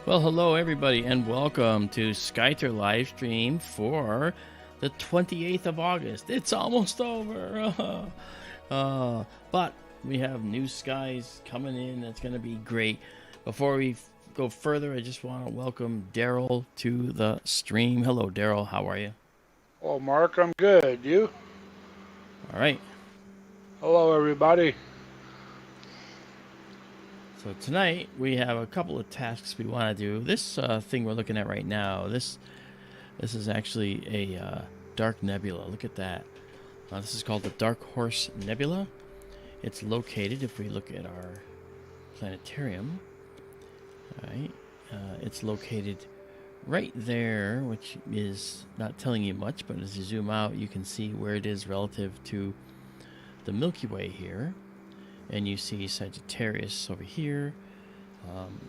Well, hello everybody, and welcome to Skyter live stream for the 28th of August. It's almost over, but we have new skies coming in. That's going to be great. Before we go further, I just want to welcome Daryl to the stream. Hello, Daryl. How are you? Well, Mark, I'm good. You? All right. Hello, everybody. So tonight we have a couple of tasks we want to do. This thing we're looking at right now, this is actually a dark nebula. Look at that. This is called the Dark Horse Nebula. It's located, if we look at our planetarium, all right, it's located right there, which is not telling you much, but as you zoom out, you can see where it is relative to the Milky Way here. And you see Sagittarius over here.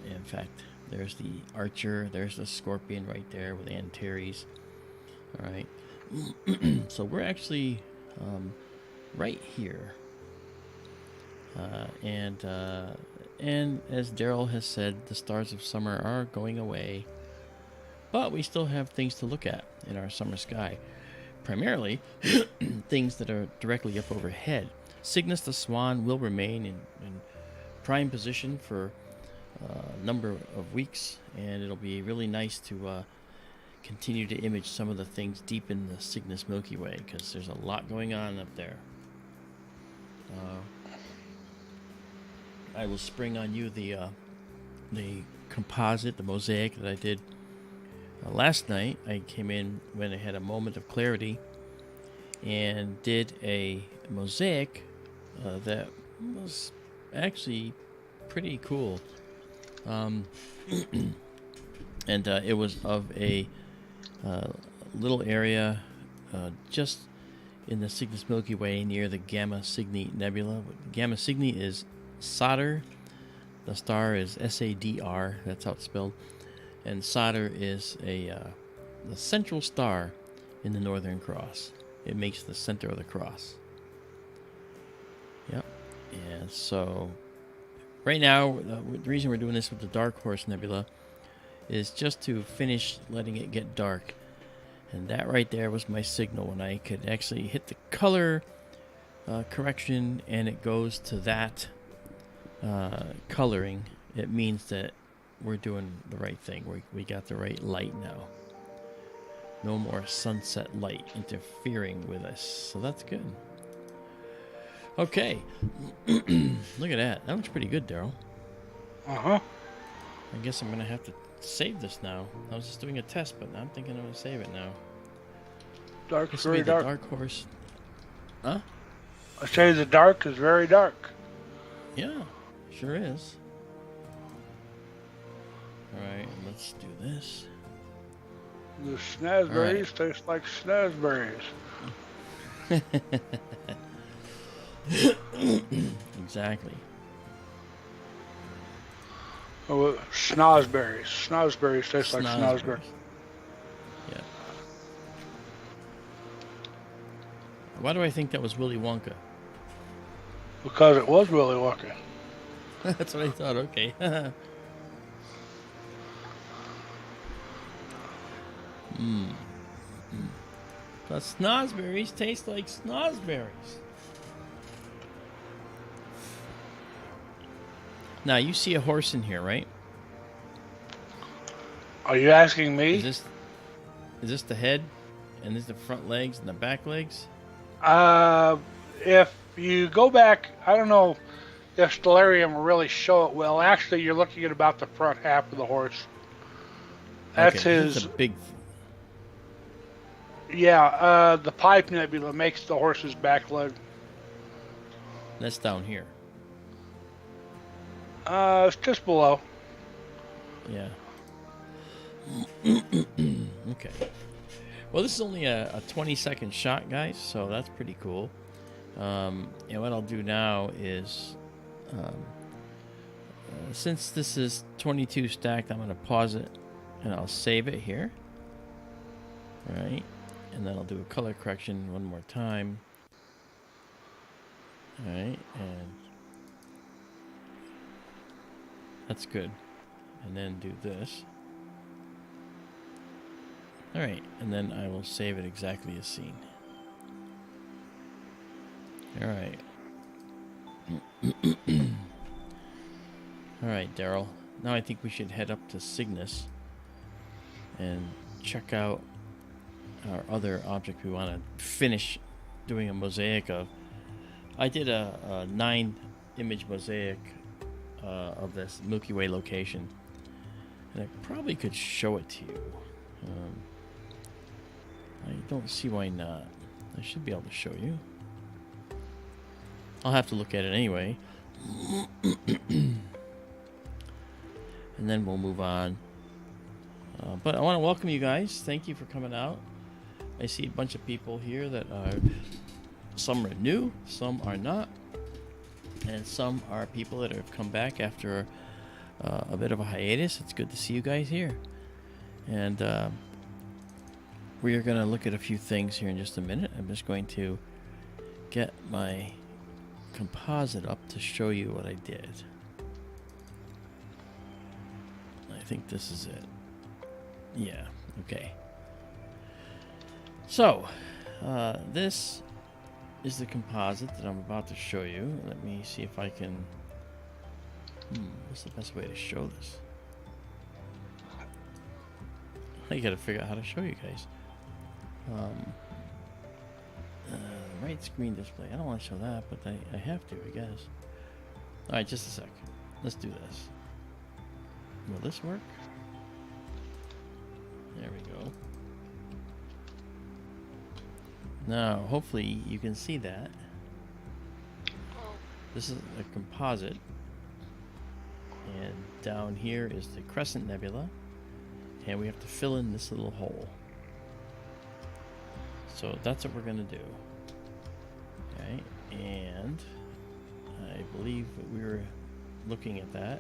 In fact, there's the Archer. There's the Scorpion right there with Antares. All right. So we're actually right here. And as Daryl has said, the stars of summer are going away. But we still have things to look at in our summer sky. Primarily, things that are directly up overhead. Cygnus the Swan will remain in prime position for a number of weeks, and it'll be really nice to continue to image some of the things deep in the Cygnus Milky Way, because there's a lot going on up there. I will spring on you the composite, the mosaic that I did last night. I came in when I had a moment of clarity and did a mosaic that was actually pretty cool. And it was of a little area just in the Cygnus Milky Way near the Gamma Cygni Nebula. Gamma Cygni is Saturn. The star is Sadr. That's how it's spelled. And Saturn is the central star in the Northern Cross. It makes the center of the cross. Yep. And so right now, the reason we're doing this with the Dark Horse Nebula is just to finish letting it get dark. And that right there was my signal when I could actually hit the color correction and it goes to that coloring. It means that we're doing the right thing. We got the right light now. No more sunset light interfering with us. So that's good. Okay. Look at that. That looks pretty good, Daryl. Uh-huh. I guess I'm going to have to save this now. I was just doing a test, but I'm thinking I'm going to save it now. Dark This is will be very the dark. Dark Horse. Huh? I say the dark is very dark. Yeah, sure is. Alright, let's do this. The snazberries taste like snazberries. Exactly. Oh, snozberries. Snozberries taste like snozberries. Yeah. Why do I think that was Willy Wonka? Because it was Willy Wonka. That's what I thought. Okay. But snozberries taste like snozberries. Now you see a horse in here, right? Are you asking me? Is this the head, and this is the front legs and the back legs? If you go back, I don't know if Stellarium will really show it well. Actually, you're looking at about the front half of the horse. That's okay, his. This is a big. Yeah, the Pipe Nebula makes the horse's back leg. That's down here. It's just below. Yeah. Okay. Well, this is only a 20-second shot, guys, so that's pretty cool. And what I'll do now is, since this is 22 stacked, I'm going to pause it, and I'll save it here. All right. And then I'll do a color correction one more time. All right, and that's good. and then do this. Alright, and then I will save it exactly as seen. Alright. Alright, Daryl. Now I think we should head up to Cygnus and check out our other object we want to finish doing a mosaic of. I did a 9-image mosaic of this Milky Way location, and I probably could show it to you. I don't see why not. I should be able to show you. I'll have to look at it anyway. And then we'll move on. But I want to welcome you guys. Thank you for coming out. I see a bunch of people here that are... Some are new, some are not. And some are people that have come back after a bit of a hiatus. It's good to see you guys here. And we are going to look at a few things here in just a minute. I'm just going to get my composite up to show you what I did. I think this is it. Yeah, okay. So, this is the composite that I'm about to show you. Let me see if I can... what's the best way to show this? I gotta figure out how to show you guys. Right screen display. I don't want to show that, but I have to, I guess. Alright, just a sec. Let's do this. Will this work? There we go. Now, hopefully you can see that. This is a composite. And down here is the Crescent Nebula. And we have to fill in this little hole. So that's what we're going to do. Okay, and I believe that we were looking at that.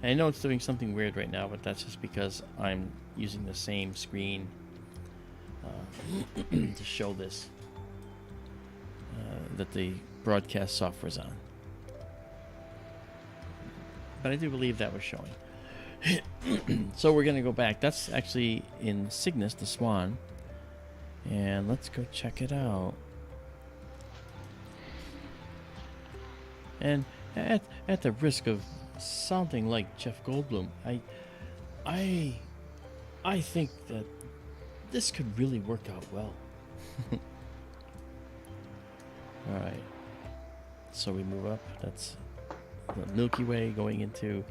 And I know it's doing something weird right now, but that's just because I'm using the same screen to show this that the broadcast software is on. But I do believe that was showing. So we're going to go back. That's actually in Cygnus, the Swan. And let's go check it out. And at the risk of sounding like Jeff Goldblum, I think that this could really work out well. All right. So we move up. That's the Milky Way going into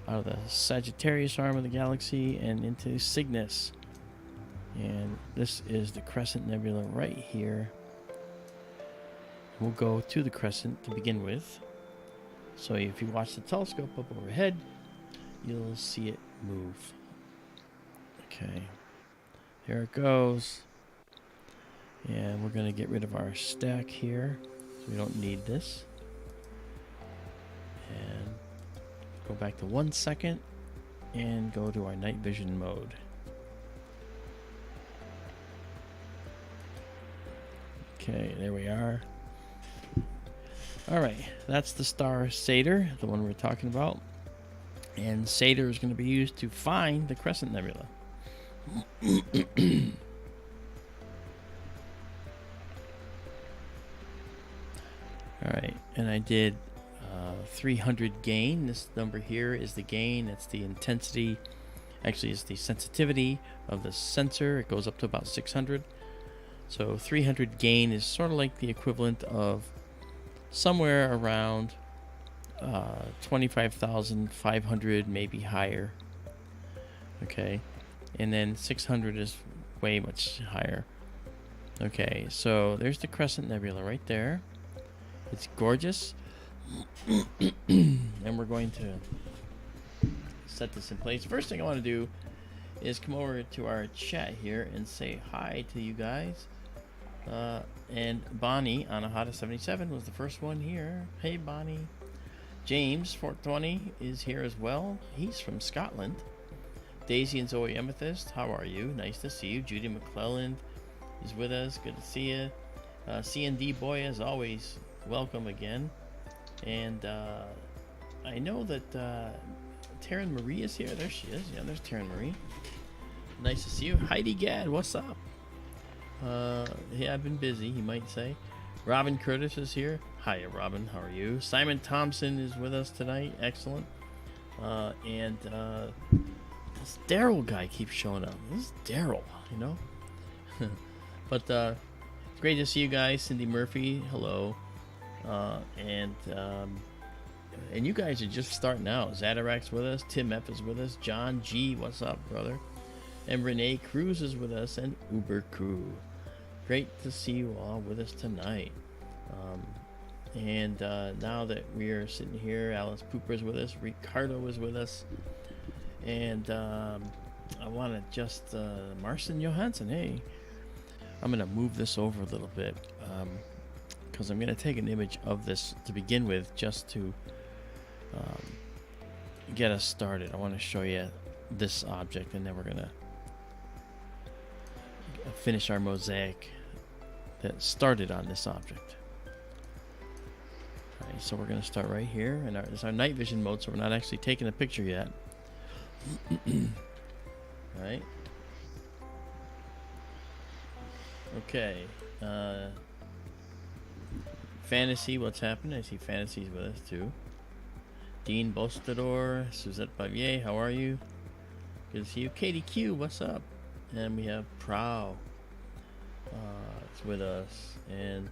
out of the Sagittarius arm of the galaxy and into Cygnus. And this is the Crescent Nebula right here. We'll go to the Crescent to begin with. So if you watch the telescope up overhead, you'll see it move. Okay. There it goes. And we're going to get rid of our stack here. So we don't need this. And go back to 1 second and go to our night vision mode. Okay, there we are. Alright, that's the star Satyr, the one we're talking about. And Satyr is going to be used to find the Crescent Nebula. Alright, and I did 300 gain. This number here is the gain. It's the intensity. Actually, it's the sensitivity of the sensor. It goes up to about 600. So 300 gain is sort of like the equivalent of somewhere around 25,500, maybe higher. Okay, and then 600 is way much higher. Okay, so there's the Crescent Nebula right there. It's gorgeous. And we're going to set this in place. First thing I want to do is come over to our chat here and say hi to you guys. And Bonnie on Ahata 77 was the first one here. Hey Bonnie. James 420 is here as well. He's from Scotland. Daisy and Zoe Amethyst, how are you? Nice to see you. Judy McClelland is with us. Good to see you. C&D boy, as always, welcome again. And I know that Taryn Marie is here. There she is. Yeah, there's Taryn Marie. Nice to see you. Heidi Gad, what's up? Yeah, I've been busy, he might say. Robin Curtis is here. Hiya, Robin. How are you? Simon Thompson is with us tonight. Excellent. And this Daryl guy keeps showing up. This is Daryl, you know? But it's great to see you guys. Cindy Murphy, hello. And you guys are just starting out. Zadarak's with us. Tim F is with us. John G, what's up, brother? And Renee Cruz is with us. And Uber Crew. Great to see you all with us tonight. And now that we are sitting here, Alice Pooper is with us. Ricardo is with us. And I want to just... Marcin Johansson, hey. I'm going to move this over a little bit. Because I'm going to take an image of this to begin with, just to get us started. I want to show you this object, and then we're going to finish our mosaic that started on this object. Alright, so we're going to start right here, and it's our night vision mode, so we're not actually taking a picture yet. Alright. Okay. Fantasy, what's happening? I see Fantasy's with us too. Dean Bostador, Suzette Bavier, how are you? Good to see you. Katie Q, what's up? And we have Prow. It's with us, and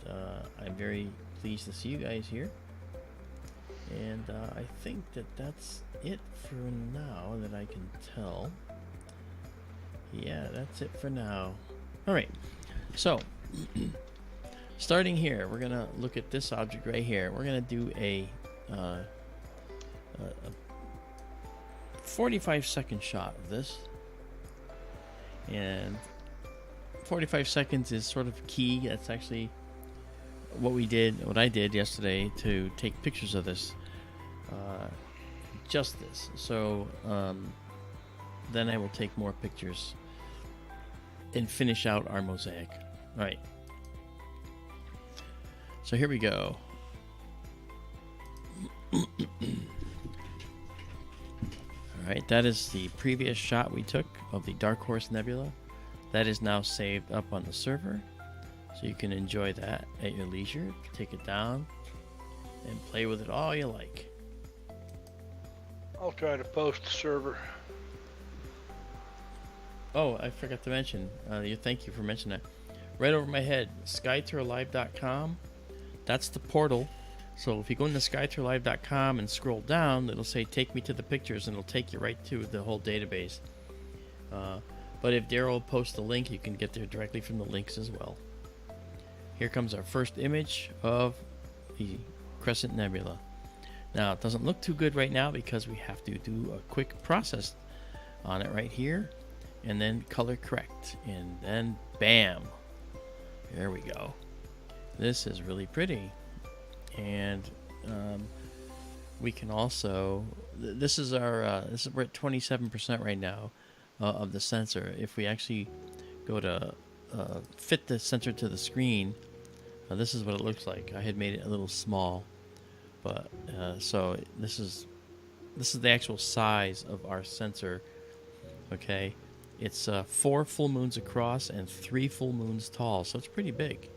I'm very pleased to see you guys here. And I think that's it for now that I can tell. Yeah, that's it for now. All right, so starting here, we're gonna look at this object right here. We're gonna do a 45-second shot of this, and 45 seconds is sort of key. That's actually what I did yesterday to take pictures of this, just this. So then I will take more pictures and finish out our mosaic. All right. So here we go. All right, that is the previous shot we took of the Dark Horse Nebula. That is now saved up on the server, so you can enjoy that at your leisure. Take it down and play with it all you like. I'll try to post the server. Oh, I forgot to mention, thank you for mentioning that. Right over my head, skytourlive.com. That's the portal. So if you go into skytourlive.com and scroll down, it'll say take me to the pictures, and it'll take you right to the whole database. But if Daryl posts the link, you can get there directly from the links as well. Here comes our first image of the Crescent Nebula. Now, it doesn't look too good right now because we have to do a quick process on it right here, and then color correct, and then bam, there we go. This is really pretty. And we can also, this is our we're at 27% right now of the sensor. If we actually go to fit the sensor to the screen, this is what it looks like. I had made it a little small, but so this is the actual size of our sensor. Okay, it's 4 full moons across and 3 full moons tall, so it's pretty big.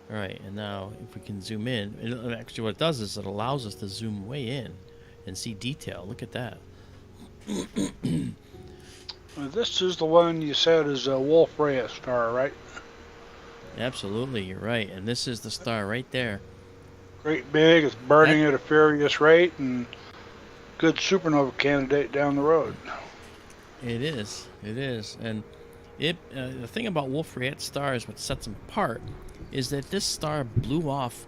All right, and now if we can zoom in, and actually what it does is it allows us to zoom way in and see detail. Look at that. This is the one you said is a Wolf Rayet star, right? Absolutely, you're right. And this is the star right there. Great big, it's burning at a furious rate, and good supernova candidate down the road. It is. And the thing about Wolf Rayet stars, what sets them apart, is that this star blew off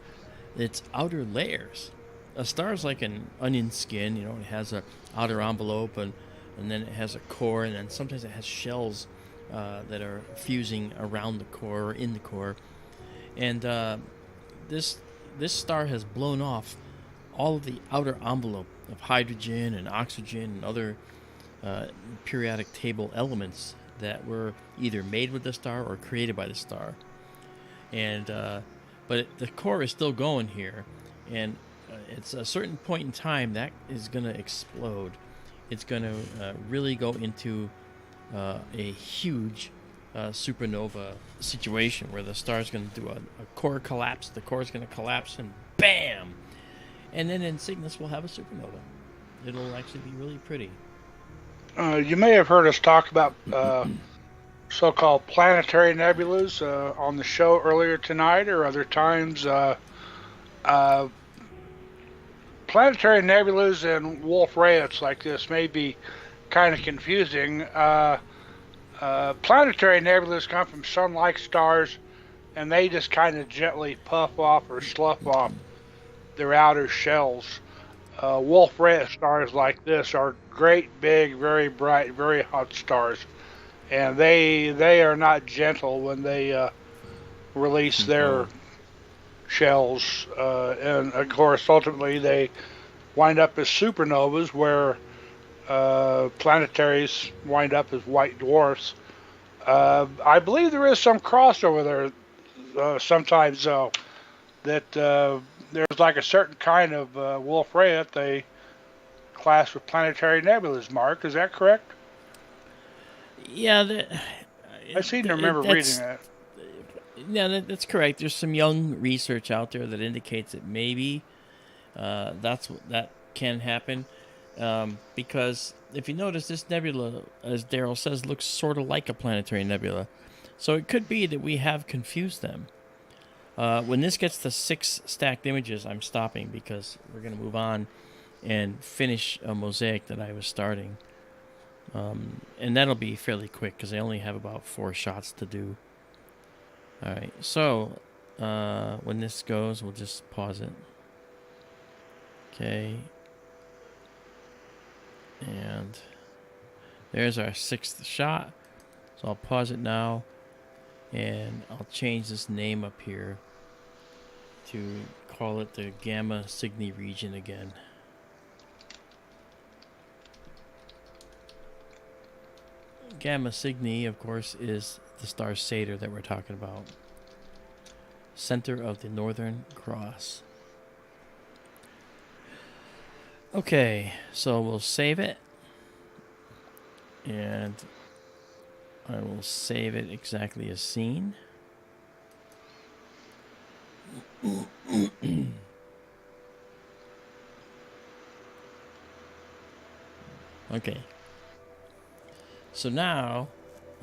its outer layers. A star is like an onion skin, it has an outer envelope, and then it has a core, and then sometimes it has shells that are fusing around the core or in the core. And this star has blown off all of the outer envelope of hydrogen and oxygen and other periodic table elements that were either made with the star or created by the star. And but the core is still going here, and it's a certain point in time that is going to explode. It's going to really go into a huge supernova situation where the star's going to do a core collapse. The core is going to collapse and bam! And then in Cygnus, we'll have a supernova. It'll actually be really pretty. You may have heard us talk about so-called planetary nebulas on the show earlier tonight or other times. Planetary nebulas and Wolf Rayets like this may be kind of confusing. Planetary nebulas come from sun-like stars, and they just kind of gently puff off or slough off their outer shells. Wolf Rayet stars like this are great, big, very bright, very hot stars, and they are not gentle when they release their shells, and of course, ultimately they wind up as supernovas, where planetaries wind up as white dwarfs. I believe there is some crossover there sometimes, though, that there's like a certain kind of Wolf Rayet they class with planetary nebulas. Mark, is that correct? Yeah, I seem to remember reading that. Yeah, that's correct. There's some young research out there that indicates that maybe that can happen. Because if you notice, this nebula, as Daryl says, looks sort of like a planetary nebula. So it could be that we have confused them. When this gets to 6 stacked images, I'm stopping because we're going to move on and finish a mosaic that I was starting. And that'll be fairly quick because I only have about 4 shots to do. Alright, so when this goes, we'll just pause it. Okay. And there's our 6th shot. So I'll pause it now. And I'll change this name up here to call it the Gamma Cygni region again. Gamma Cygni, of course, is the star Satyr that we're talking about. Center of the Northern Cross. Okay, so we'll save it. And I will save it exactly as seen. Okay. So now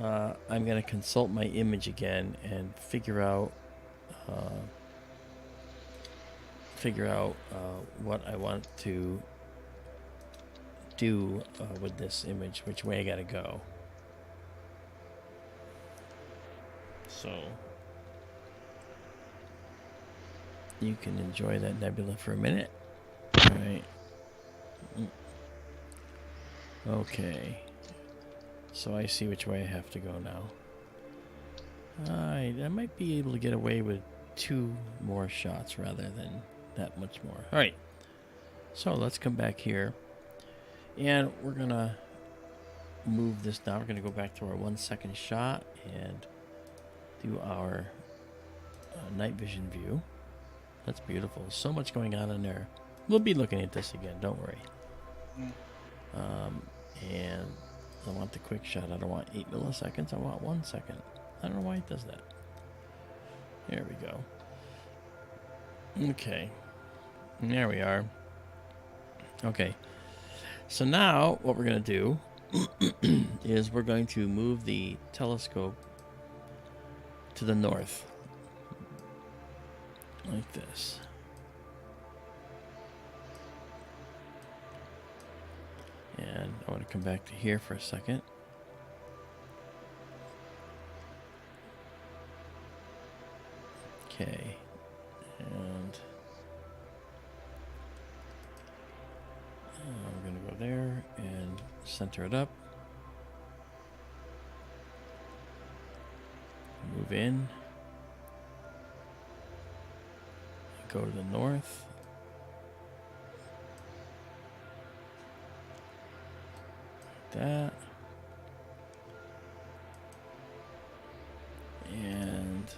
I'm going to consult my image again and figure out what I want to do with this image, which way I got to go. So you can enjoy that nebula for a minute. All right. Okay. So I see which way I have to go now. I might be able to get away with 2 more shots rather than that much more. All right. So let's come back here. And we're going to move this now. We're going to go back to our 1 second shot and do our night vision view. That's beautiful. So much going on in there. We'll be looking at this again. Don't worry. And I want the quick shot. I don't want 8 milliseconds. I want 1 second. I don't know why it does that. There we go. Okay. There we are. Okay. So now what we're going to do is we're going to move the telescope to the north. Like this. And I want to come back to here for a second. Okay. And we're going to go there and center it up. Move in. Go to the north. Like that. And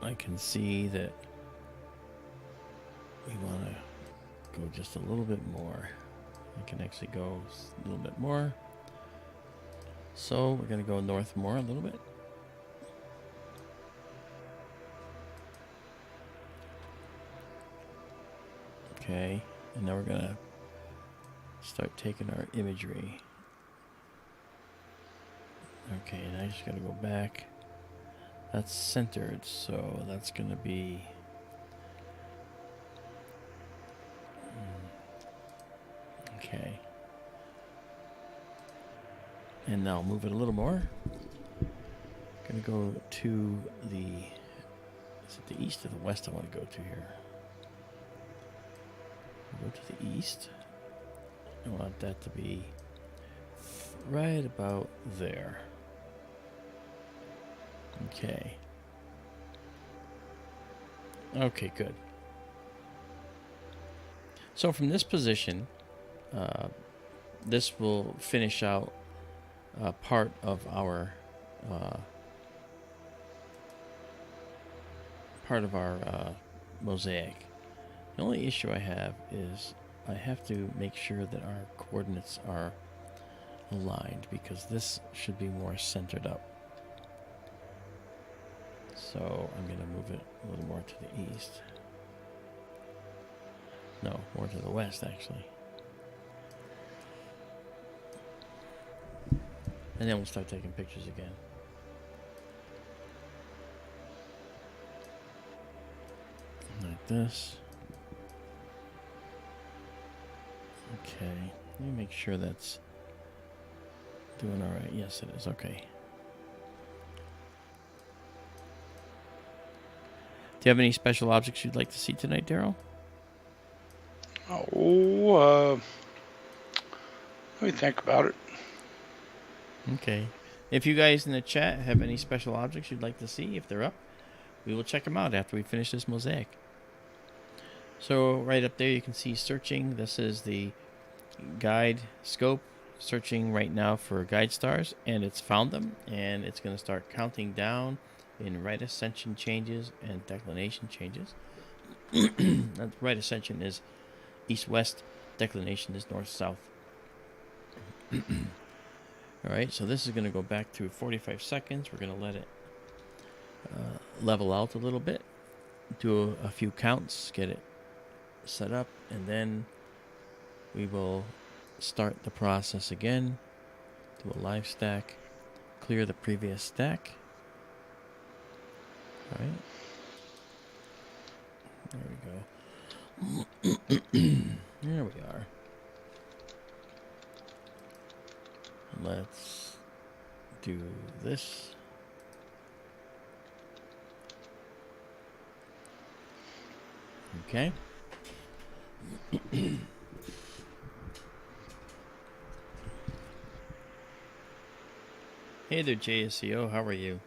I can see that we want to go just a little bit more. I can actually go a little bit more. So we're going to go north more a little bit. Okay, and now we're going to start taking our imagery. Okay, and I just got to go back. That's centered, so that's going to be... Okay. And now move it a little more. Gonna go to the... Is it the east or the west I want to go to here? I'll go to the east. I want that to be right about there. Okay. Okay, good. So from this position, this will finish out part of our mosaic. The only issue I have is I have to make sure that our coordinates are aligned, because this should be more centered up. So I'm going to move it a little more to the east. No, more to the west, actually. And then we'll start taking pictures again. Like this. Okay, let me make sure that's doing all right. Yes, it is. Okay. Do you have any special objects you'd like to see tonight, Daryl? Oh, let me think about it. Okay. If you guys in the chat have any special objects you'd like to see, if they're up, we will check them out after we finish this mosaic. So right up there you can see searching. This is the guide scope, searching right now for guide stars, and it's found them, and it's going to start counting down in right ascension changes and declination changes. That right ascension is east-west, declination is north-south. Alright, so this is going to go back to 45 seconds. We're going to let it level out a little bit, do a few counts, get it set up, and then we will start the process again. Do a live stack, clear the previous stack. Alright. There we go. There we are. Let's do this. Okay. Hey there, JSCO. How are you?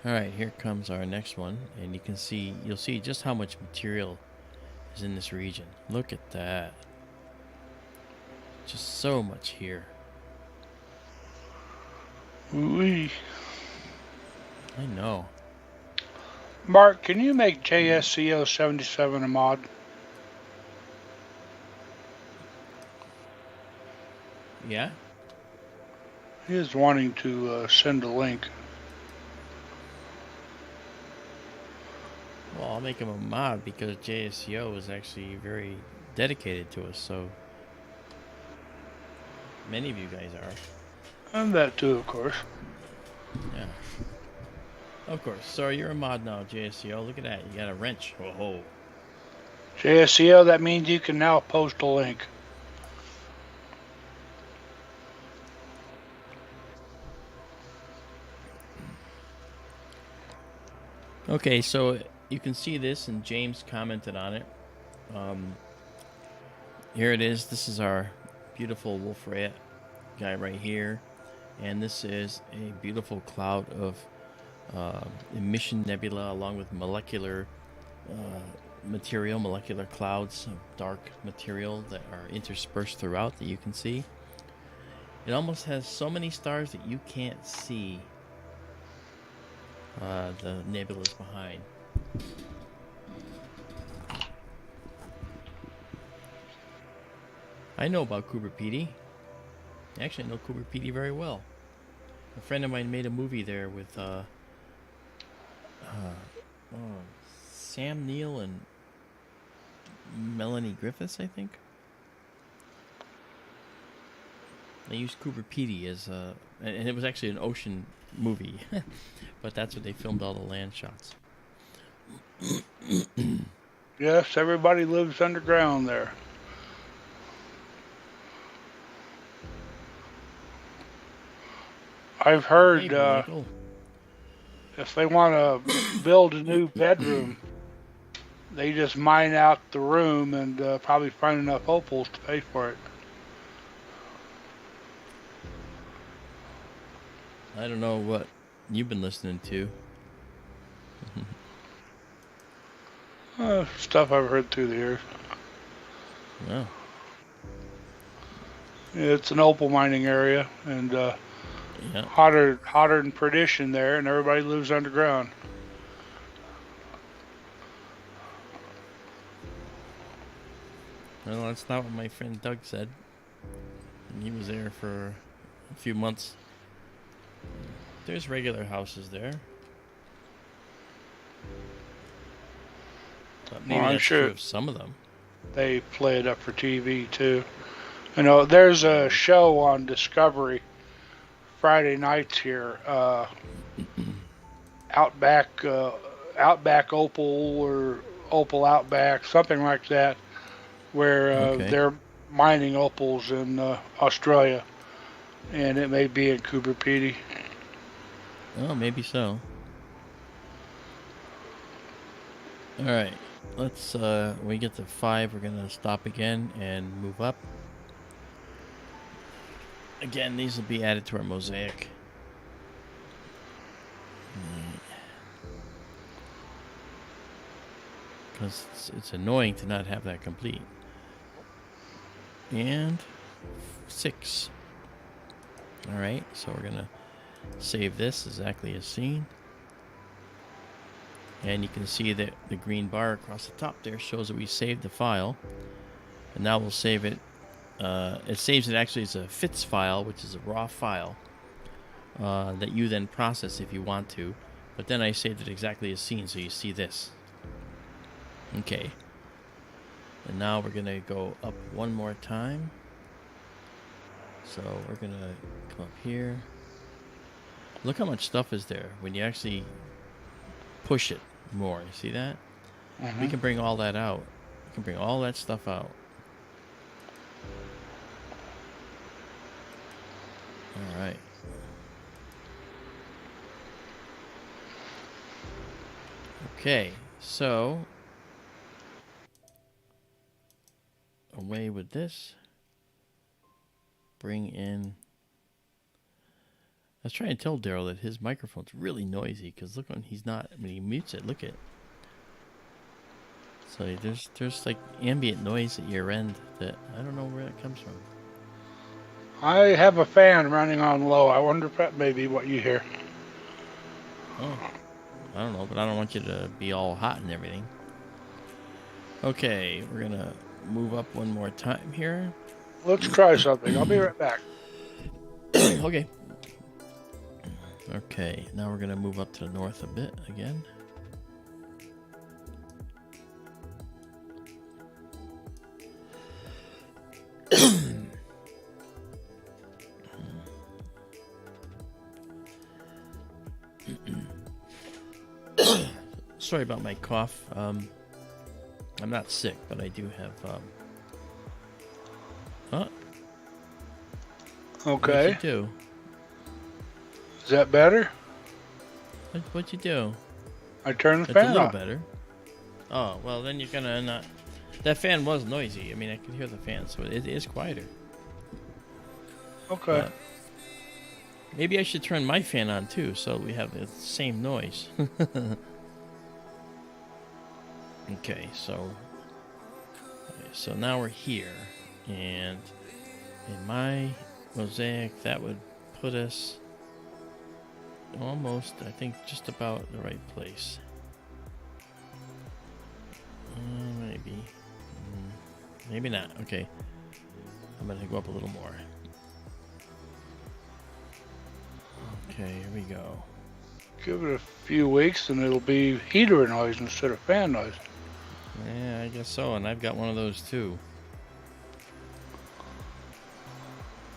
All right, here comes our next one, and you can see, you'll see just how much material is in this region. Look at that. Just so much here. Ooh-wee. I know. Mark, can you make JSCO 77 a mod? Yeah? He is wanting to send a link. Well, I'll make him a mod because JSCO is actually very dedicated to us, so many of you guys are. And that too, of course. Yeah. Of course. So you're a mod now, JSCO. Look at that. You got a wrench. Whoa. JSCO, that means you can now post a link. Okay, so you can see this, and James commented on it. Here it is. This is our beautiful Wolf Rayet guy right here. And this is a beautiful cloud of emission nebula along with molecular material, molecular clouds of dark material that are interspersed throughout that you can see. It almost has so many stars that you can't see the nebula's behind. I know about Kuberpedi. Actually, I know Kuberpedi very well. A friend of mine made a movie there with Sam Neill and Melanie Griffiths, I think. They used Kuberpedi as and it was actually an ocean movie, but that's what they filmed all the land shots. Yes, everybody lives underground there. I've heard if they want to build a new bedroom, they just mine out the room and probably find enough opals to pay for it. I don't know what you've been listening to. Stuff I've heard through the years. Well, it's an opal mining area, and yeah. hotter than perdition there, and everybody lives underground. Well, that's not what my friend Doug said. And he was there for a few months. There's regular houses there. But maybe I'm that's sure true of some of them. they play it up for TV too. You know, there's a show on Discovery Friday nights here, Outback Opal or Opal Outback, something like that, where they're mining opals in Australia, and it may be in Kuberpedi. Oh, maybe so. All right, let's. When we get to 5, we're gonna stop again and move up. Again, these will be added to our mosaic. Because it's annoying to not have that complete. And 6. All right, so we're gonna save this exactly as seen. And you can see that the green bar across the top there shows that we saved the file. And now we'll save it. It saves it actually as a FITS file, which is a raw file that you then process if you want to. But then I saved it exactly as seen, so you see this. Okay. And now we're going to go up one more time. So we're going to come up here. Look how much stuff is there when you actually push it more. You see that? We can bring all that out. We can bring all that stuff out. All right. Okay, so away with this. Bring in. I was trying to tell Daryl that his microphone's really noisy because look when he's not. When he mutes it, look at. So there's like ambient noise at your end that I don't know where it comes from. I have a fan running on low. I wonder if that may be what you hear. Oh, I don't know, but I don't want you to be all hot and everything. Okay, we're gonna move up one more time here. Let's try something. I'll be right back. Okay. Okay, now we're gonna move up to the north a bit again. Sorry about my cough. I'm not sick, but I do have. Okay. What'd you do? Is that better? What'd you do? I turned the That's fan a little off. better. Oh well, then you're gonna not. That fan was noisy. I mean, I could hear the fan, so it is quieter. Okay. Maybe I should turn my fan on too, so we have the same noise. Okay, so now we're here, and in my mosaic, that would put us almost, I think, just about the right place. Maybe. Maybe not. Okay. I'm going to go up a little more. Okay, here we go. Give it a few weeks and it'll be heater noise instead of fan noise. Yeah, I guess so. And I've got one of those too.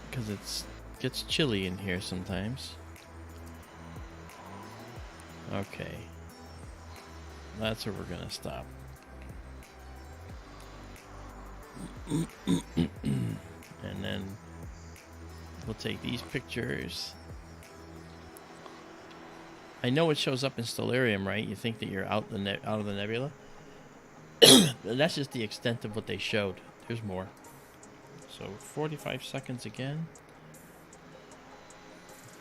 Because it gets chilly in here sometimes. Okay. That's where we're going to stop. And then we'll take these pictures. I know it shows up in Stellarium, right? You think that you're out of the nebula? That's just the extent of what they showed. There's more. So 45 seconds again.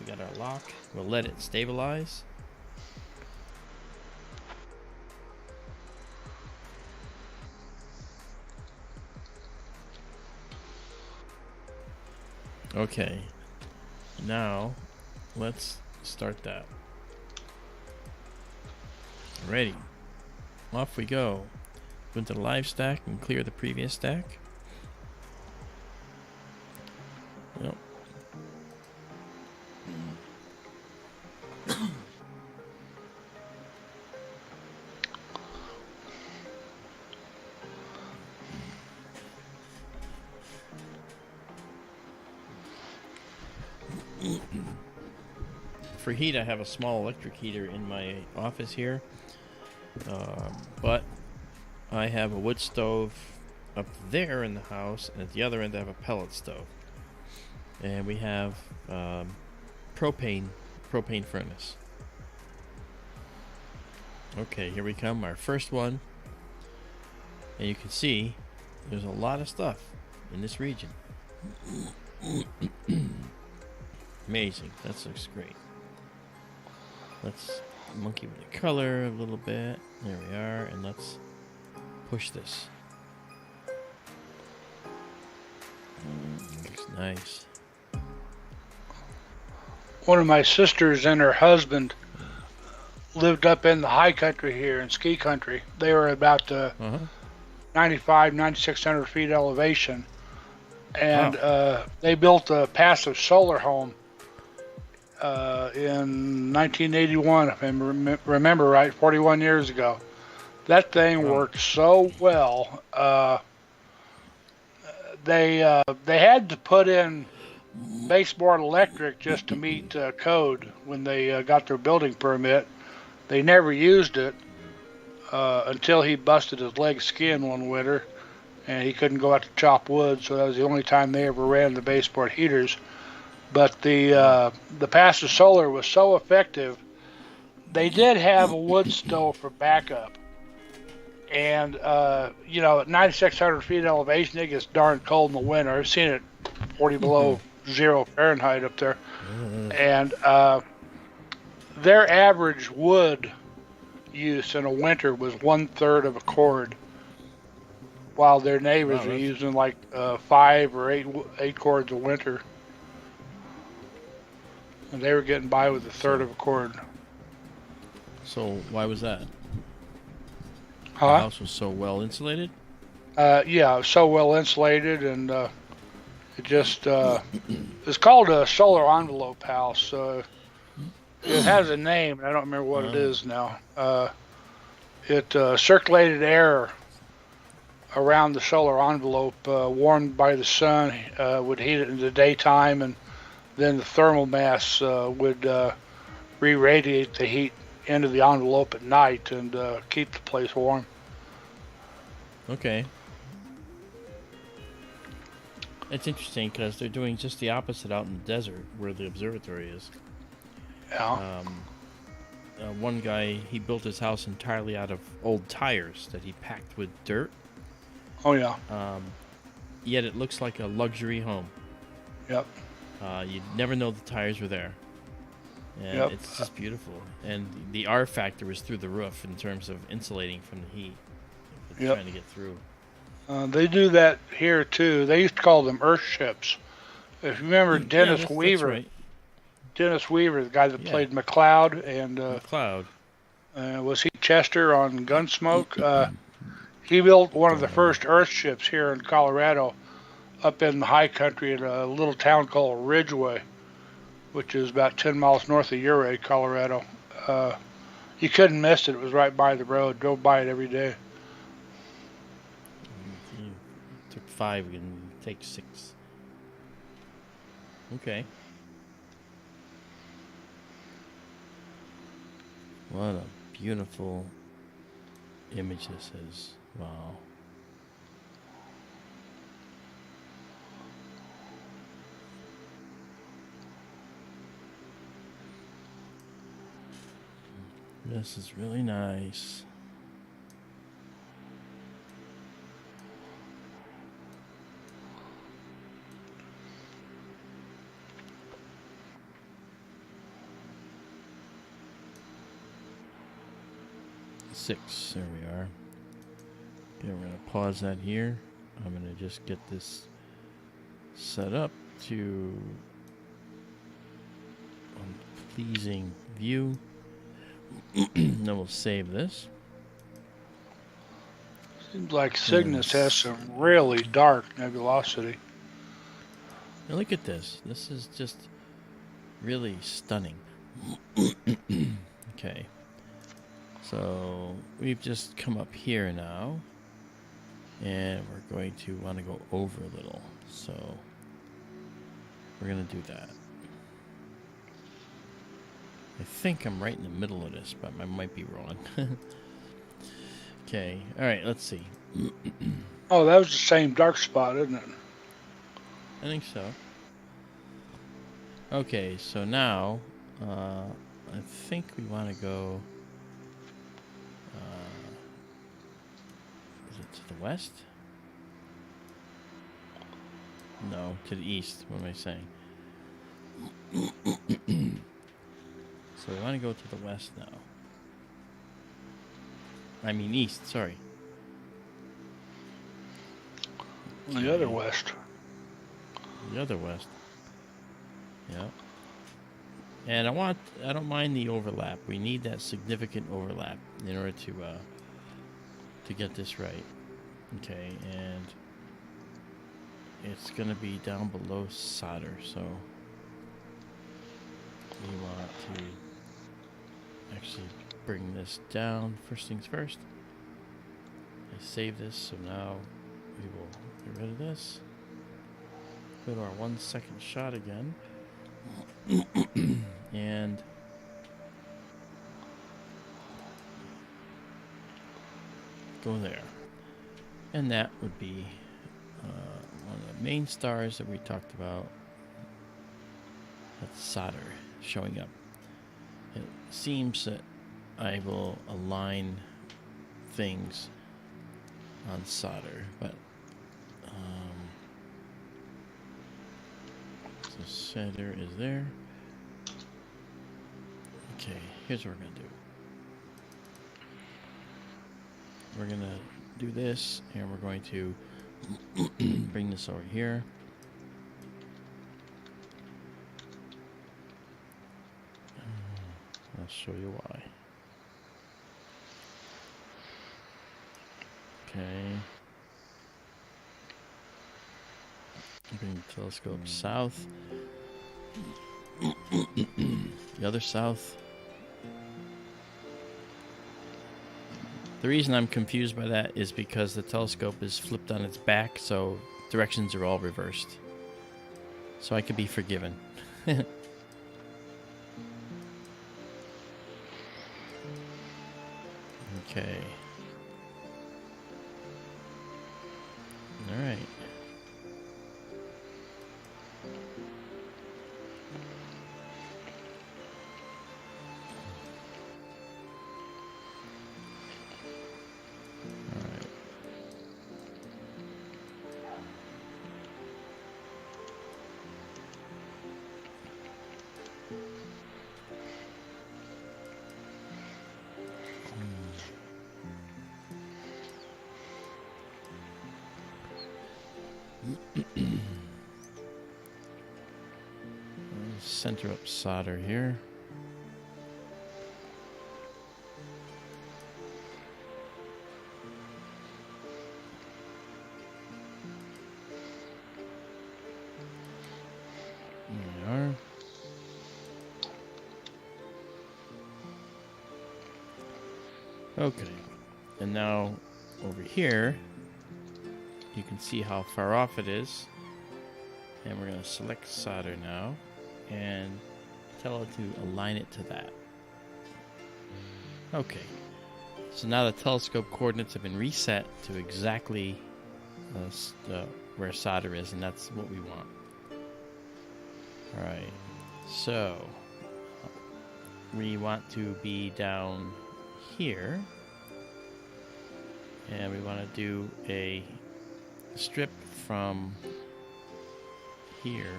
We got our lock. We'll let it stabilize. Okay. Now, let's start that. Ready. Off we go. Go into the live stack and clear the previous stack. Yep. For heat, I have a small electric heater in my office here, but I have a wood stove up there in the house, and at the other end I have a pellet stove, and we have propane furnace. Okay, here we come, our first one, and you can see there's a lot of stuff in this region. Amazing. That looks great. Let's monkey with the color a little bit. There we are. And let's push this. Looks nice. One of my sisters and her husband lived up in the high country here in ski country. They were about 9,600 feet elevation. And they built a passive solar home in 1981, if I remember right, 41 years ago. That thing worked so well. They had to put in baseboard electric just to meet code when they got their building permit. They never used it until he busted his leg skiing one winter, and he couldn't go out to chop wood, so that was the only time they ever ran the baseboard heaters. But the passive solar was so effective. They did have a wood stove for backup, and at 9,600 feet elevation, it gets darn cold in the winter. I've seen it 40 below zero Fahrenheit up there, and their average wood use in a winter was 1/3 of a cord, while their neighbors are using like 5 or 8 cords a winter. And they were getting by with 1/3 of a cord. So why was that? Huh? The house was so well insulated? Yeah, it was so well insulated, and it just it's called a solar envelope house. It has a name, and I don't remember what it is now. It circulated air around the solar envelope, warmed by the sun, would heat it in the daytime, and then the thermal mass would re-radiate the heat into the envelope at night and keep the place warm. Okay. It's interesting because they're doing just the opposite out in the desert where the observatory is. Yeah. One guy, he built his house entirely out of old tires that he packed with dirt. Oh, yeah. Yet it looks like a luxury home. Yep. You'd never know the tires were there. And it's just beautiful. And the R factor was through the roof in terms of insulating from the heat. Trying to get through. They do that here, too. They used to call them Earth ships. If you remember Dennis Weaver. That's right. Dennis Weaver, the guy that Yeah. played McLeod, and McLeod. was he Chester on Gunsmoke? He built one of the first Earth ships here in Colorado, up in the high country in a little town called Ridgeway, which is about 10 miles north of Ouray, Colorado. You couldn't miss it. It was right by the road. Drove by it every day. You took 5 and take 6. Okay. What a beautiful image this is. Wow. This is really nice. Six, there we are. Okay, we're going to pause that here. I'm going to just get this set up to a pleasing view. Then we'll save this. Seems like Cygnus has some really dark nebulosity. Now look at this. This is just really stunning. Okay. So we've just come up here now. And we're going to want to go over a little. So we're going to do that. I think I'm right in the middle of this, but I might be wrong. Okay. All right, let's see. Oh, that was the same dark spot, isn't it? I think so. Okay, so now I think we want to go. Is it to the west? No, to the east. What am I saying? So we want to go to the west now. I mean east, sorry. The other west. The other west. Yeah. And I don't mind the overlap. We need that significant overlap in order to get this right. Okay, and it's going to be down below solder, so we want to actually bring this down. First things first. I save this, so now we will get rid of this. Go to our 1 second shot again. And go there. And that would be one of the main stars that we talked about. That's solder showing up. It seems that I will align things on solder, but so center is there. Okay, here's what we're gonna do. We're gonna do this, and we're going to bring this over here. I'll show you why. Okay. Bring the telescope south. The other south. The reason I'm confused by that is because the telescope is flipped on its back, so directions are all reversed. So I could be forgiven. Okay. All right. center up solder here. There we are. Okay, and now over here, you can see how far off it is. And we're going to select solder now and tell it to align it to that. Okay, so now the telescope coordinates have been reset to exactly where solder is, and that's what we want. Alright, so we want to be down here, and we want to do a strip from here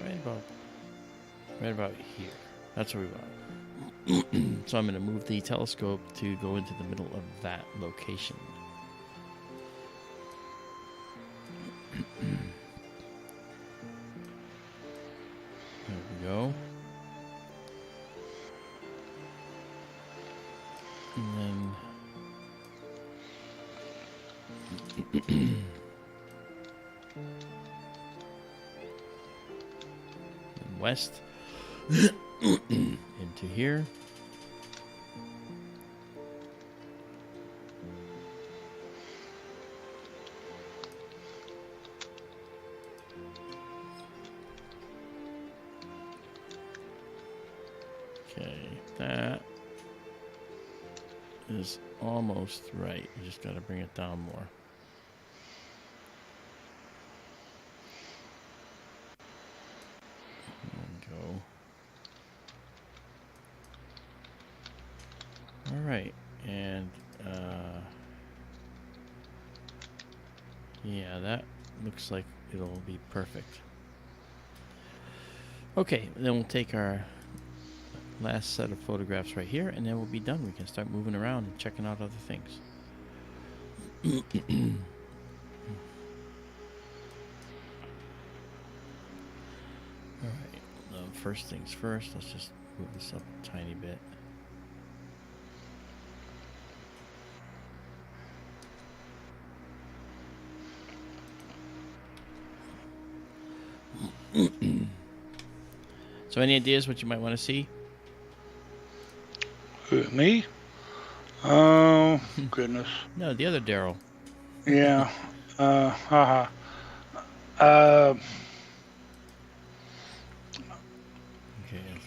right about here. That's where we want. So I'm going to move the telescope to go into the middle of that location. There we go. And then west into here. Okay, that is almost right. You just got to bring it down more. Alright, and yeah, that looks like it'll be perfect. Okay, then we'll take our last set of photographs right here, and then we'll be done. We can start moving around and checking out other things. Alright, first things first, let's just move this up a tiny bit. So any ideas what you might want to see? Me? Oh, goodness. No, the other Daryl. Yeah. Okay.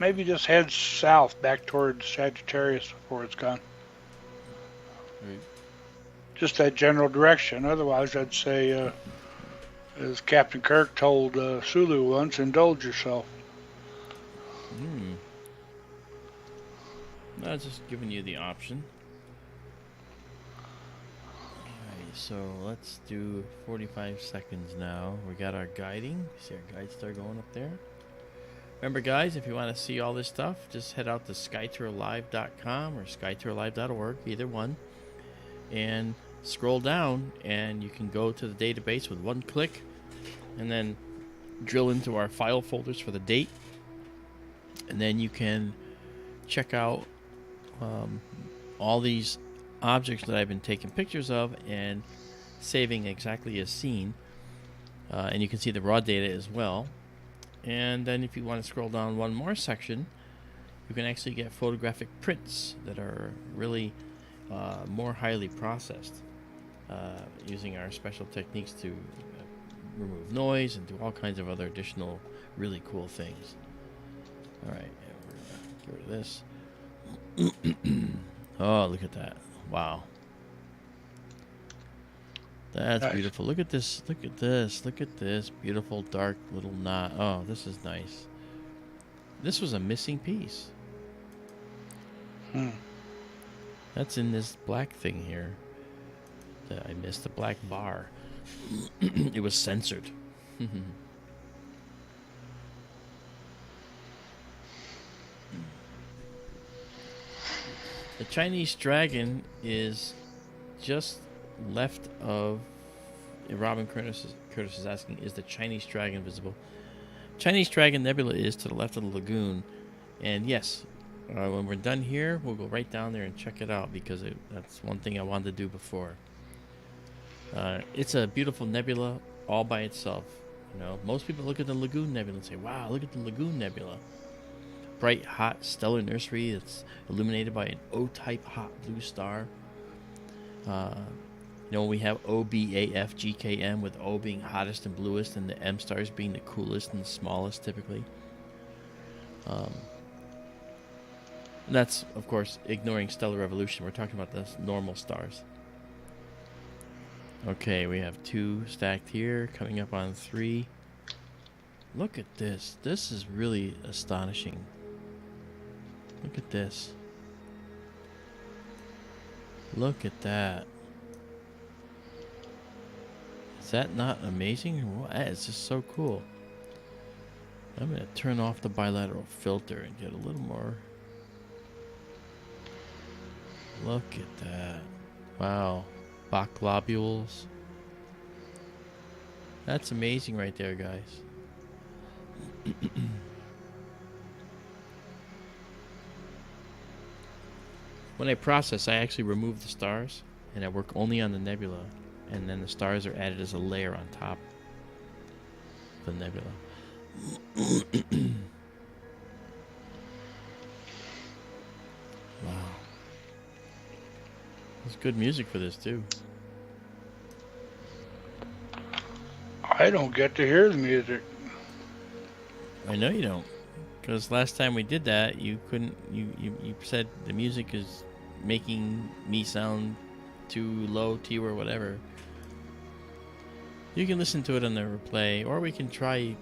Maybe just head south back towards Sagittarius before it's gone. Right. Just that general direction. Otherwise, I'd say, as Captain Kirk told Sulu once, indulge yourself. No, just giving you the option. Alright, so let's do 45 seconds now. We got our guiding. See our guide star going up there. Remember, guys, if you want to see all this stuff, just head out to skytourlive.com or skytourlive.org, either one, and scroll down, and you can go to the database with one click, and then drill into our file folders for the date, and then you can check out all these objects that I've been taking pictures of and saving exactly as seen, and you can see the raw data as well. And then if you want to scroll down one more section, you can actually get photographic prints that are really more highly processed, using our special techniques to remove noise and do all kinds of other additional really cool things. Alright, we're gonna get rid of this. Oh, look at that. Wow. That's nice. Beautiful. Look at this. Look at this. Look at this beautiful dark little knot. Oh, this is nice. This was a missing piece. That's in this black thing here. I missed the black bar. It was censored. The Chinese dragon is just left of... Robin Curtis is asking, is the Chinese dragon visible? Chinese Dragon Nebula is to the left of the lagoon. And yes, when we're done here, we'll go right down there and check it out because that's one thing I wanted to do before. It's a beautiful nebula all by itself. You know, most people look at the Lagoon Nebula and say, wow, look at the Lagoon Nebula. Bright, hot, stellar nursery that's illuminated by an O-type hot blue star. You know, we have O, B, A, F, G, K, M, with O being hottest and bluest and the M stars being the coolest and the smallest typically. That's, of course, ignoring stellar evolution. We're talking about the normal stars. Okay, we have 2 stacked here, coming up on 3. Look at this. This is really astonishing. Look at this. Look at that. Is that not amazing? It's just so cool. I'm going to turn off the bilateral filter and get a little more. Look at that. Wow. Bach globules. That's amazing right there, guys. When I process, I actually remove the stars and I work only on the nebula, and then the stars are added as a layer on top of the nebula. Wow. There's good music for this too. I don't get to hear the music. I know you don't, because last time we did that, you couldn't. You said the music is making me sound too low to you or whatever. You can listen to it on the replay, or we can try, you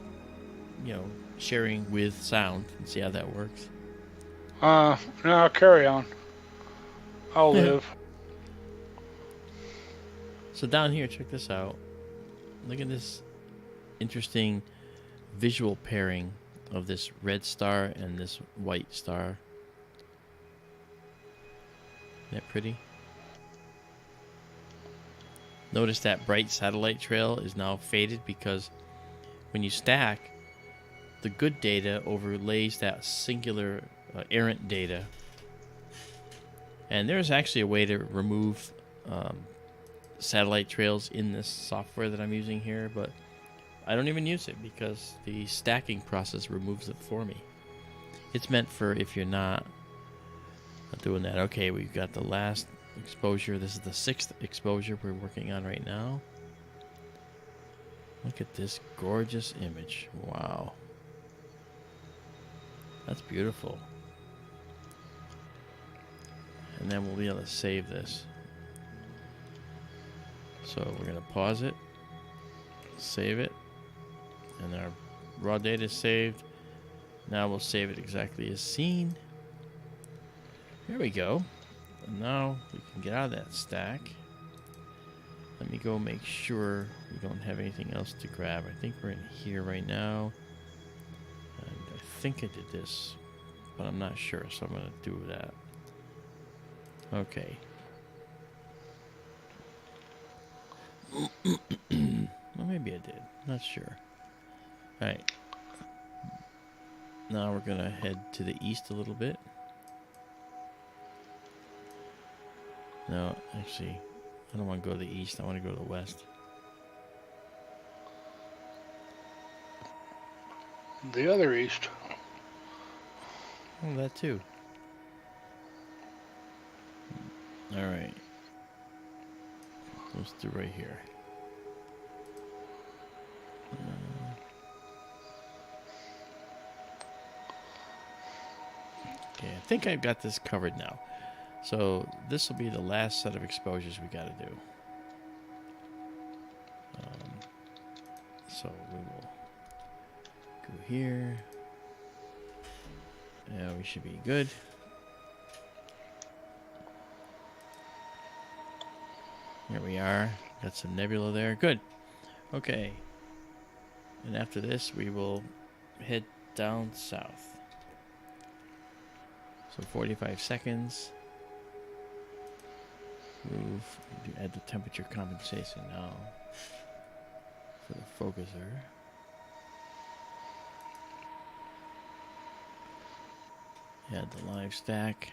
know, sharing with sound and see how that works. No, carry on. I'll live. So down here, check this out. Look at this interesting visual pairing of this red star and this white star. Isn't that pretty? Notice that bright satellite trail is now faded because when you stack, the good data overlays that singular errant data. And there's actually a way to remove satellite trails in this software that I'm using here, but I don't even use it because the stacking process removes it for me. It's meant for if you're not doing that. Okay, we've got the last exposure. This is the 6th exposure we're working on right now. Look at this gorgeous image. Wow. That's beautiful. And then we'll be able to save this. So we're going to pause it, save it, and our raw data is saved. Now we'll save it exactly as seen. There we go. And now we can get out of that stack. Let me go make sure we don't have anything else to grab. I think we're in here right now. And I think I did this, but I'm not sure, so I'm going to do that. Okay. Well, maybe I did. Not sure. Alright. Now we're going to head to the east a little bit. No, actually, I don't want to go to the east. I want to go to the west. The other east. Oh, that too. Alright. Let's do right here. Okay, I think I've got this covered now. So this will be the last set of exposures we got to do. So we will go here. Yeah, we should be good. Here we are. Got some nebula there. Good. Okay. And after this, we will head down south. So 45 seconds. Move. Add the temperature compensation now for the focuser. Add the live stack.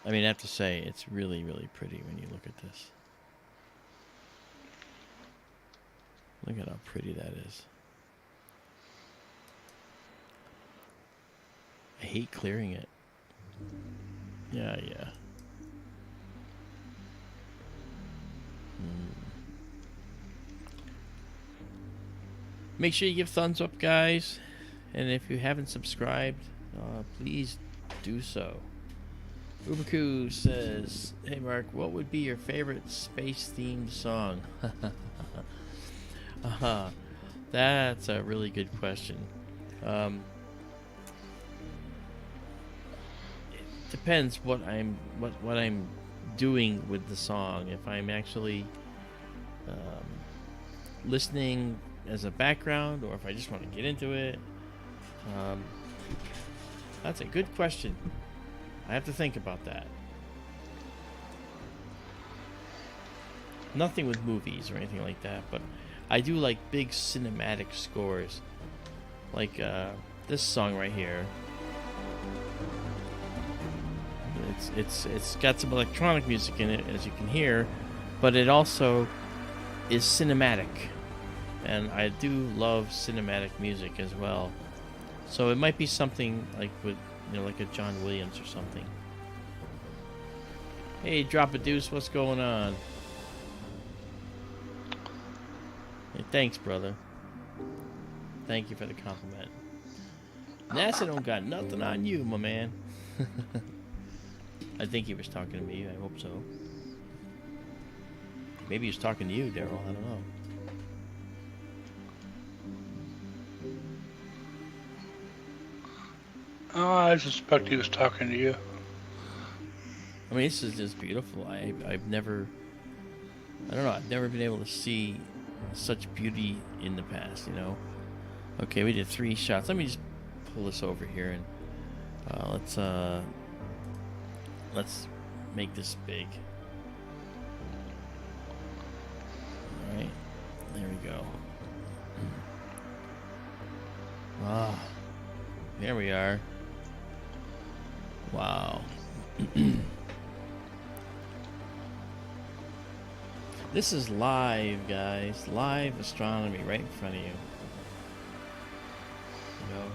I mean, I have to say, it's really, really pretty when you look at this. Look at how pretty that is. I hate clearing it. Yeah. Make sure you give thumbs up, guys. And if you haven't subscribed, please do so. Uberku says, hey Mark, what would be your favorite space-themed song? That's a really good question. It depends what I'm doing with the song. If I'm actually listening as a background, or if I just want to get into it. That's a good question. I have to think about that. Nothing with movies or anything like that, but I do like big cinematic scores, like this song right here. It's got some electronic music in it, as you can hear, but it also is cinematic, and I do love cinematic music as well. So it might be something like with, like a John Williams or something. Hey, Drop a Deuce, what's going on? Hey, thanks, brother. Thank you for the compliment. NASA don't got nothing on you, my man. I think he was talking to me. I hope so. Maybe he was talking to you, Daryl. I don't know. Oh, I suspect he was talking to you. I mean, this is just beautiful. I've never been able to see such beauty in the past, Okay, we did 3 shots. Let me just pull this over here and let's make this big. All right, there we go. Ah, there we are. Wow. This is live, guys. Live astronomy right in front of you.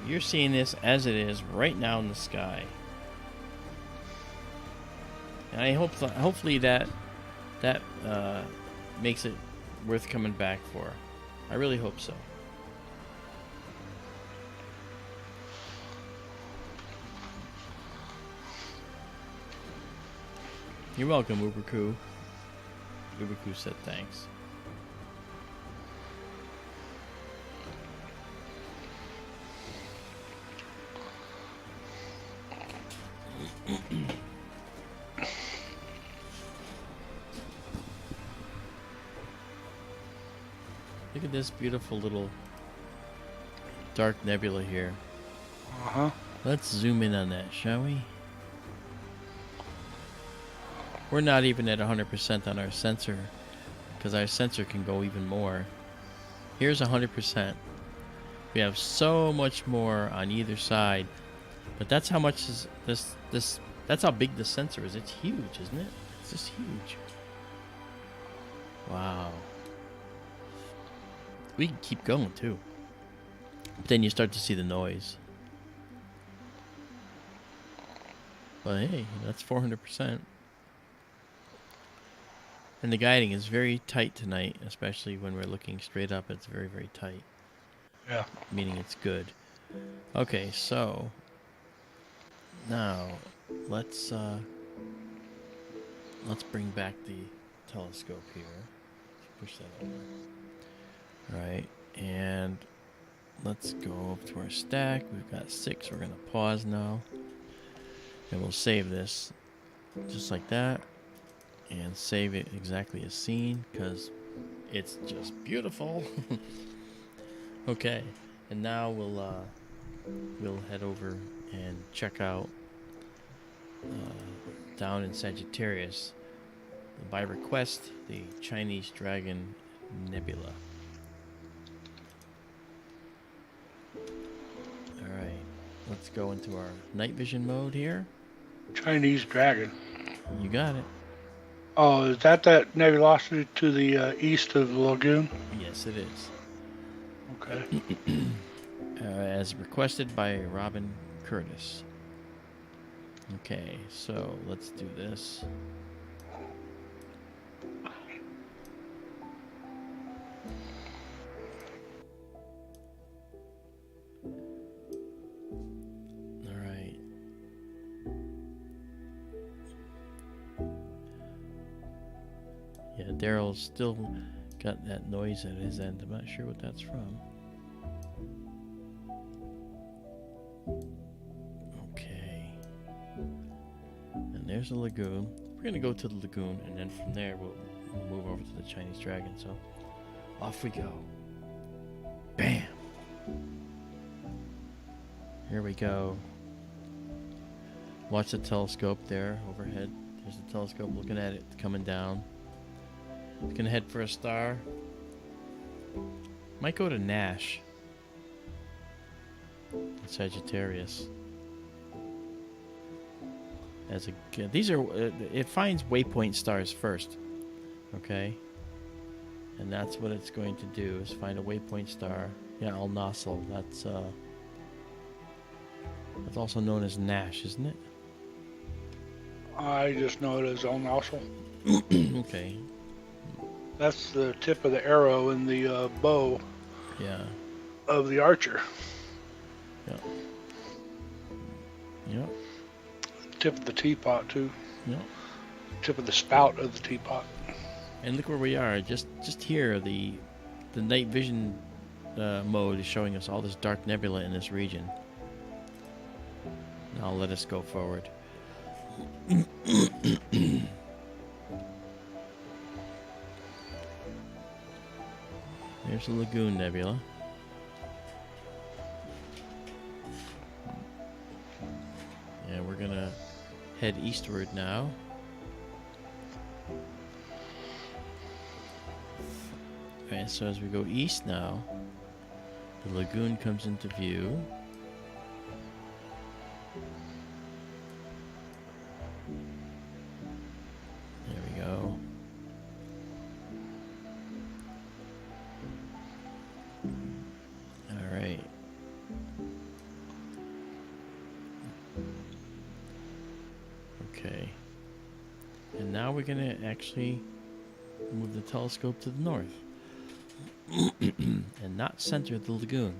You're seeing this as it is right now in the sky. And I hope hopefully that makes it worth coming back for. I really hope so. You're welcome, Uberku. Uberku said thanks. Look at this beautiful little dark nebula here. Uh-huh. Let's zoom in on that, shall we? We're not even at 100% on our sensor, because our sensor can go even more. Here's 100%. We have so much more on either side, but that's how much is this. That's how big the sensor is. It's huge, isn't it? It's just huge. Wow. We can keep going too. But then you start to see the noise. But hey, that's 400%. And the guiding is very tight tonight, especially when we're looking straight up. It's very, very tight. Yeah. Meaning it's good. Okay, so now let's bring back the telescope here. Push that over. Right, and let's go up to our stack. We've got 6. We're gonna pause now, and we'll save this just like that. And save it exactly as seen, because it's just beautiful. Okay, and now we'll head over and check out down in Sagittarius, by request, the Chinese Dragon Nebula. All right, let's go into our night vision mode here. Chinese dragon. You got it. Oh, is that nebulosity to the east of the lagoon? Yes, it is. Okay. As requested by Robin Curtis. Okay, so let's do this. All right. Yeah, Daryl's still got that noise at his end. I'm not sure what that's from. Okay. And there's the lagoon. We're going to go to the lagoon, and then from there we'll move over to the Chinese dragon. So off we go. Bam! Here we go. Watch the telescope there overhead. There's the telescope looking at it coming down. It's going to head for a star. Might go to Nash. Sagittarius. As a, these are it finds waypoint stars first, okay, and that's what it's going to do is find a waypoint star. Yeah, Al Nasl. That's also known as Nash, isn't it? I just know it as Al Nasl. Okay. That's the tip of the arrow in the bow. Yeah. Of the archer. Yeah. Yep. Tip of the teapot too. Yep. Tip of the spout of the teapot. And look where we are. Just here, the night vision mode is showing us all this dark nebula in this region. Now let us go forward. There's the Lagoon Nebula. And we're gonna head eastward now. Okay, so as we go east now, the lagoon comes into view. There we go. All right. Okay. And now we're gonna actually move the telescope to the north. And not center the lagoon.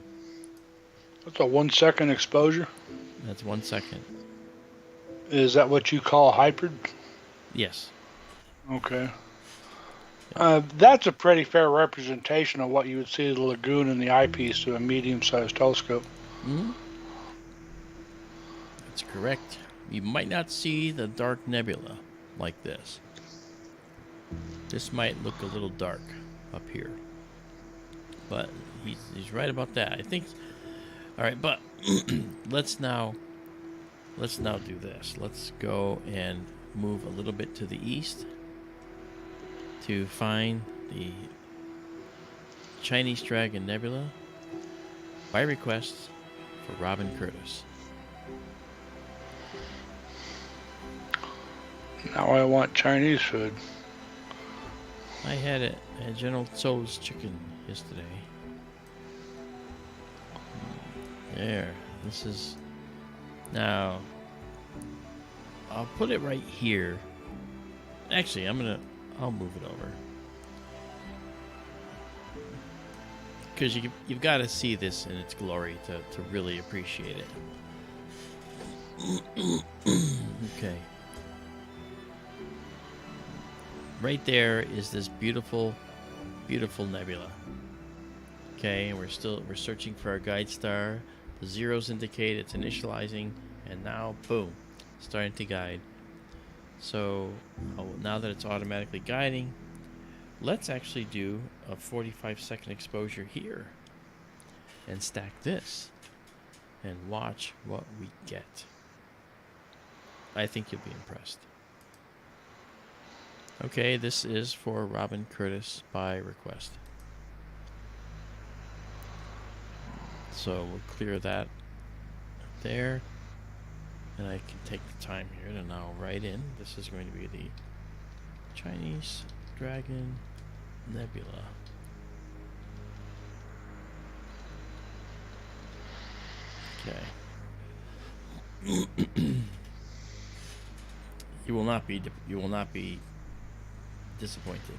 That's a 1 second exposure. That's 1 second. Is that what you call hybrid? Yes. Okay. That's a pretty fair representation of what you would see the lagoon in the eyepiece of a medium-sized telescope. Mm-hmm. That's correct. You might not see the dark nebula like this. This might look a little dark up here. But he's right about that. I think. All right, but let's now do this. Let's go and move a little bit to the east to find the Chinese Dragon Nebula by request for Robin Curtis. Now I want Chinese food. I had it at General Tso's Chicken yesterday. There. This is... Now, I'll put it right here. Actually, I'll move it over. Because you've got to see this in its glory to really appreciate it. Okay. Right there is this beautiful, beautiful nebula. Okay, and we're searching for our guide star. The zeros indicate it's initializing, and now, boom, starting to guide. So now that it's automatically guiding, let's actually do a 45-second exposure here and stack this and watch what we get. I think you'll be impressed. Okay, this is for Robin Curtis by request. So we'll clear that there. And I can take the time here to now write in. This is going to be the Chinese Dragon Nebula. Okay. You will not be disappointed.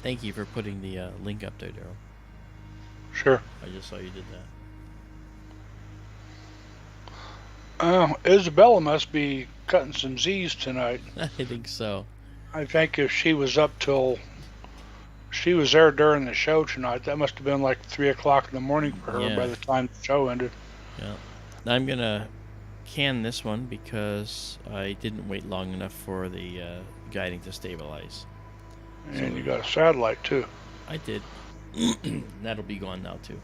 Thank you for putting the link up there, Daryl. Sure. I just saw you did that. Izabela must be cutting some Z's tonight. I think so. I think if she was up till... She was there during the show tonight. That must have been like 3 o'clock in the morning for her by the time the show ended. Yeah. I'm going to can this one because I didn't wait long enough for the guiding to stabilize. And so you got a satellite too. I did. That'll be gone now too.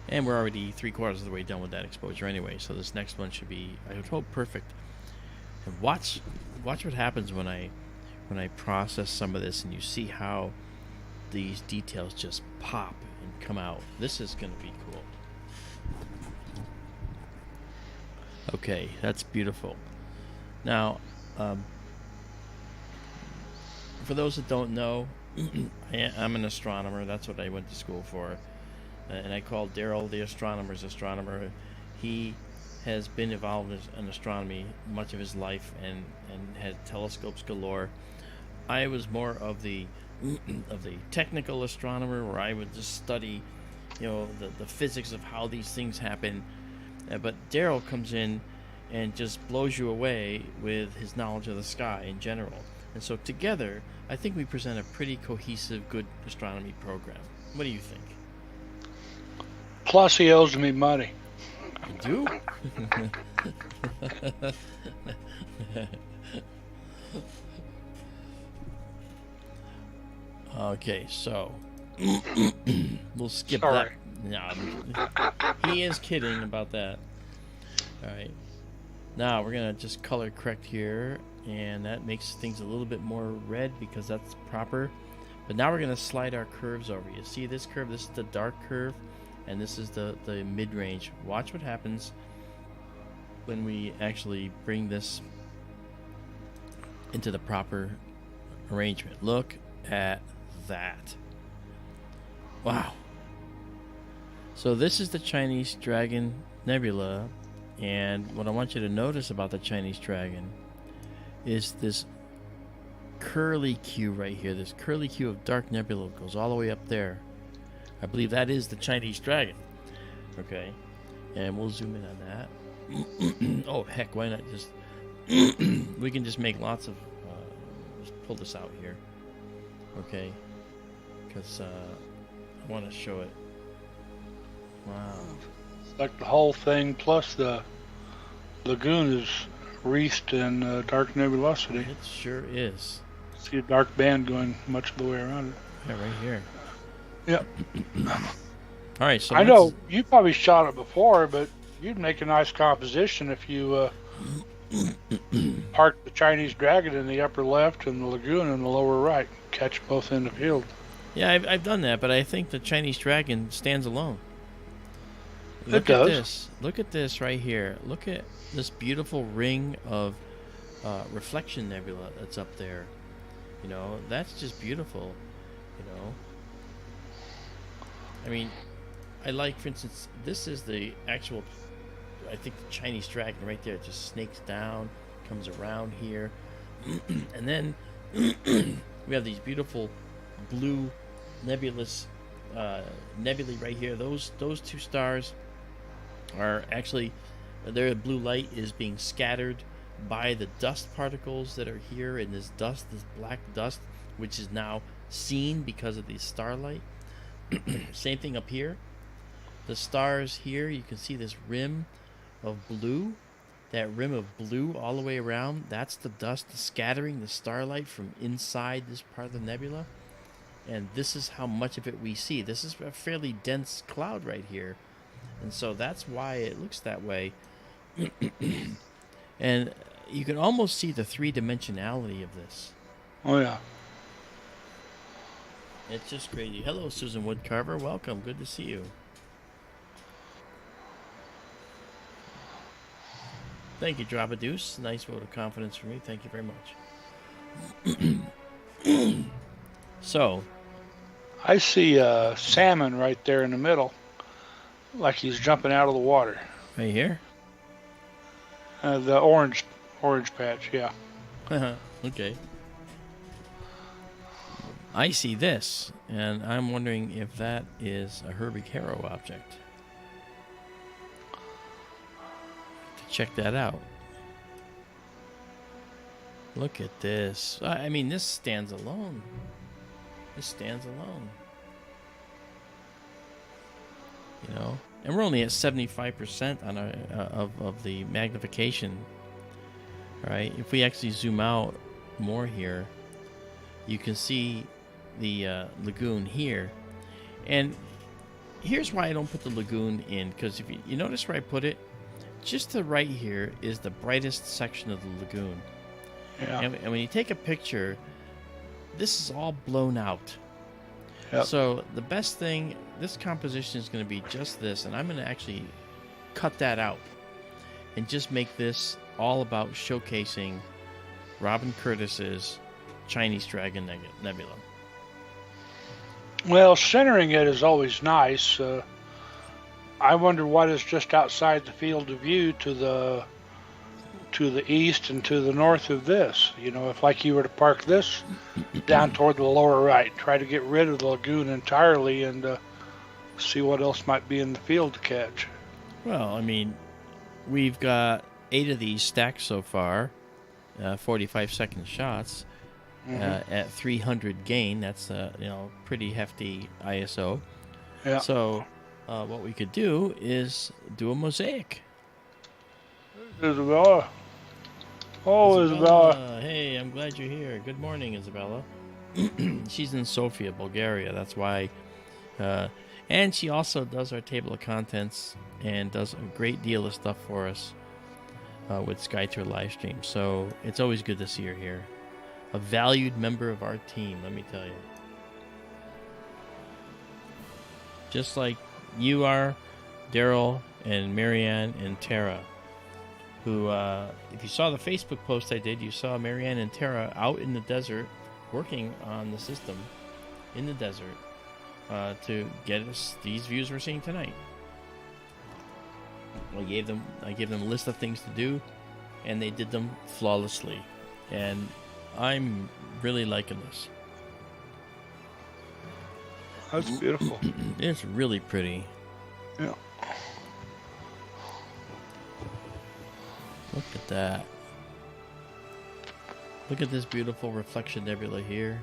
And we're already 3/4 of the way done with that exposure anyway, so this next one should be, I would hope, perfect. And watch what happens when I process some of this and you see how these details just pop and come out. This is going to be cool. Okay, that's beautiful. Now, for those that don't know, I'm an astronomer. That's what I went to school for. And I called Daryl the astronomer's astronomer. He has been involved in astronomy much of his life and had telescopes galore. I was more of the technical astronomer, where I would just study, the physics of how these things happen. But Daryl comes in and just blows you away with his knowledge of the sky in general. And so together, I think we present a pretty cohesive, good astronomy program. What do you think? Plus, he owes me money. You do? Okay, so we'll skip that. No, he is kidding about that. All right. Now we're gonna just color correct here, and that makes things a little bit more red because that's proper. But now we're gonna slide our curves over. You see this curve? This is the dark curve, and this is the mid-range. Watch what happens when we actually bring this into the proper arrangement. Look at that. Wow. So this is the Chinese Dragon Nebula, and what I want you to notice about the Chinese Dragon is this curly Q right here. This curly Q of dark nebula goes all the way up there. I believe that is the Chinese Dragon. Okay, and we'll zoom in on that. Oh heck, why not just we can just make lots of just pull this out here. Okay, because I want to show it. Wow. It's like the whole thing plus the lagoon is wreathed in dark nebulosity. It sure is. See a dark band going much of the way around it. Yeah, right here. Yep. All right, so I know you probably shot it before, but you'd make a nice composition if you parked the Chinese Dragon in the upper left and the lagoon in the lower right. Catch both in the field. Yeah, I've done that, but I think the Chinese Dragon stands alone. Look at this. Look at this right here. Look at this beautiful ring of reflection nebula that's up there. That's just beautiful. I mean, I like, for instance, this is the actual, I think, the Chinese Dragon right there. It just snakes down, comes around here. And then we have these beautiful blue nebulae right here. Those two stars are actually, their blue light is being scattered by the dust particles that are here in this black dust, which is now seen because of the starlight. Same thing up here. The stars here, you can see this rim of blue. That rim of blue all the way around, that's the dust scattering the starlight from inside this part of the nebula. And this is how much of it we see. This is a fairly dense cloud right here. And so that's why it looks that way. And you can almost see the three-dimensionality of this. Oh, yeah. It's just crazy. Hello, Susan Woodcarver. Welcome. Good to see you. Thank you, Drop a Deuce. Nice vote of confidence for me. Thank you very much. So, I see a salmon right there in the middle, like he's jumping out of the water. right here. The orange patch, yeah. Okay. I see this, and I'm wondering if that is a Herbig-Haro object. To check that out. Look at this. I mean, this stands alone. This stands alone. You know, and we're only at 75% on of the magnification. Right? If we actually zoom out more here, you can see the lagoon here. And here's why I don't put the lagoon in, because if you notice where I put it, just to the right here is the brightest section of the lagoon. Yeah. And when you take a picture, this is all blown out. Yep. So the best thing, this composition is going to be just this, and I'm going to actually cut that out and just make this all about showcasing Robin Curtis's Chinese Dragon Nebula. Well, centering it is always nice. I wonder what is just outside the field of view to the east and to the north of this. You know, if like you were to park this down toward the lower right, try to get rid of the lagoon entirely and see what else might be in the field to catch. Well, I mean, we've got 8 of these stacked so far, 45-second shots. At 300 gain. That's pretty hefty ISO. Yeah. So what we could do is do a mosaic. Izabela. Oh, Izabela. Hey, I'm glad you're here. Good morning, Izabela. She's in Sofia, Bulgaria. That's why. And she also does our table of contents and does a great deal of stuff for us with SkyTour live stream. So it's always good to see her here. A valued member of our team, let me tell you. Just like you are, Daryl and Marianne and Tara, who, if you saw the Facebook post I did, you saw Marianne and Tara out in the desert working on the system in the desert to get us these views we're seeing tonight. I gave them a list of things to do, and they did them flawlessly. And I'm really liking this. That's beautiful. It's really pretty. Yeah. Look at that. Look at this beautiful reflection nebula here.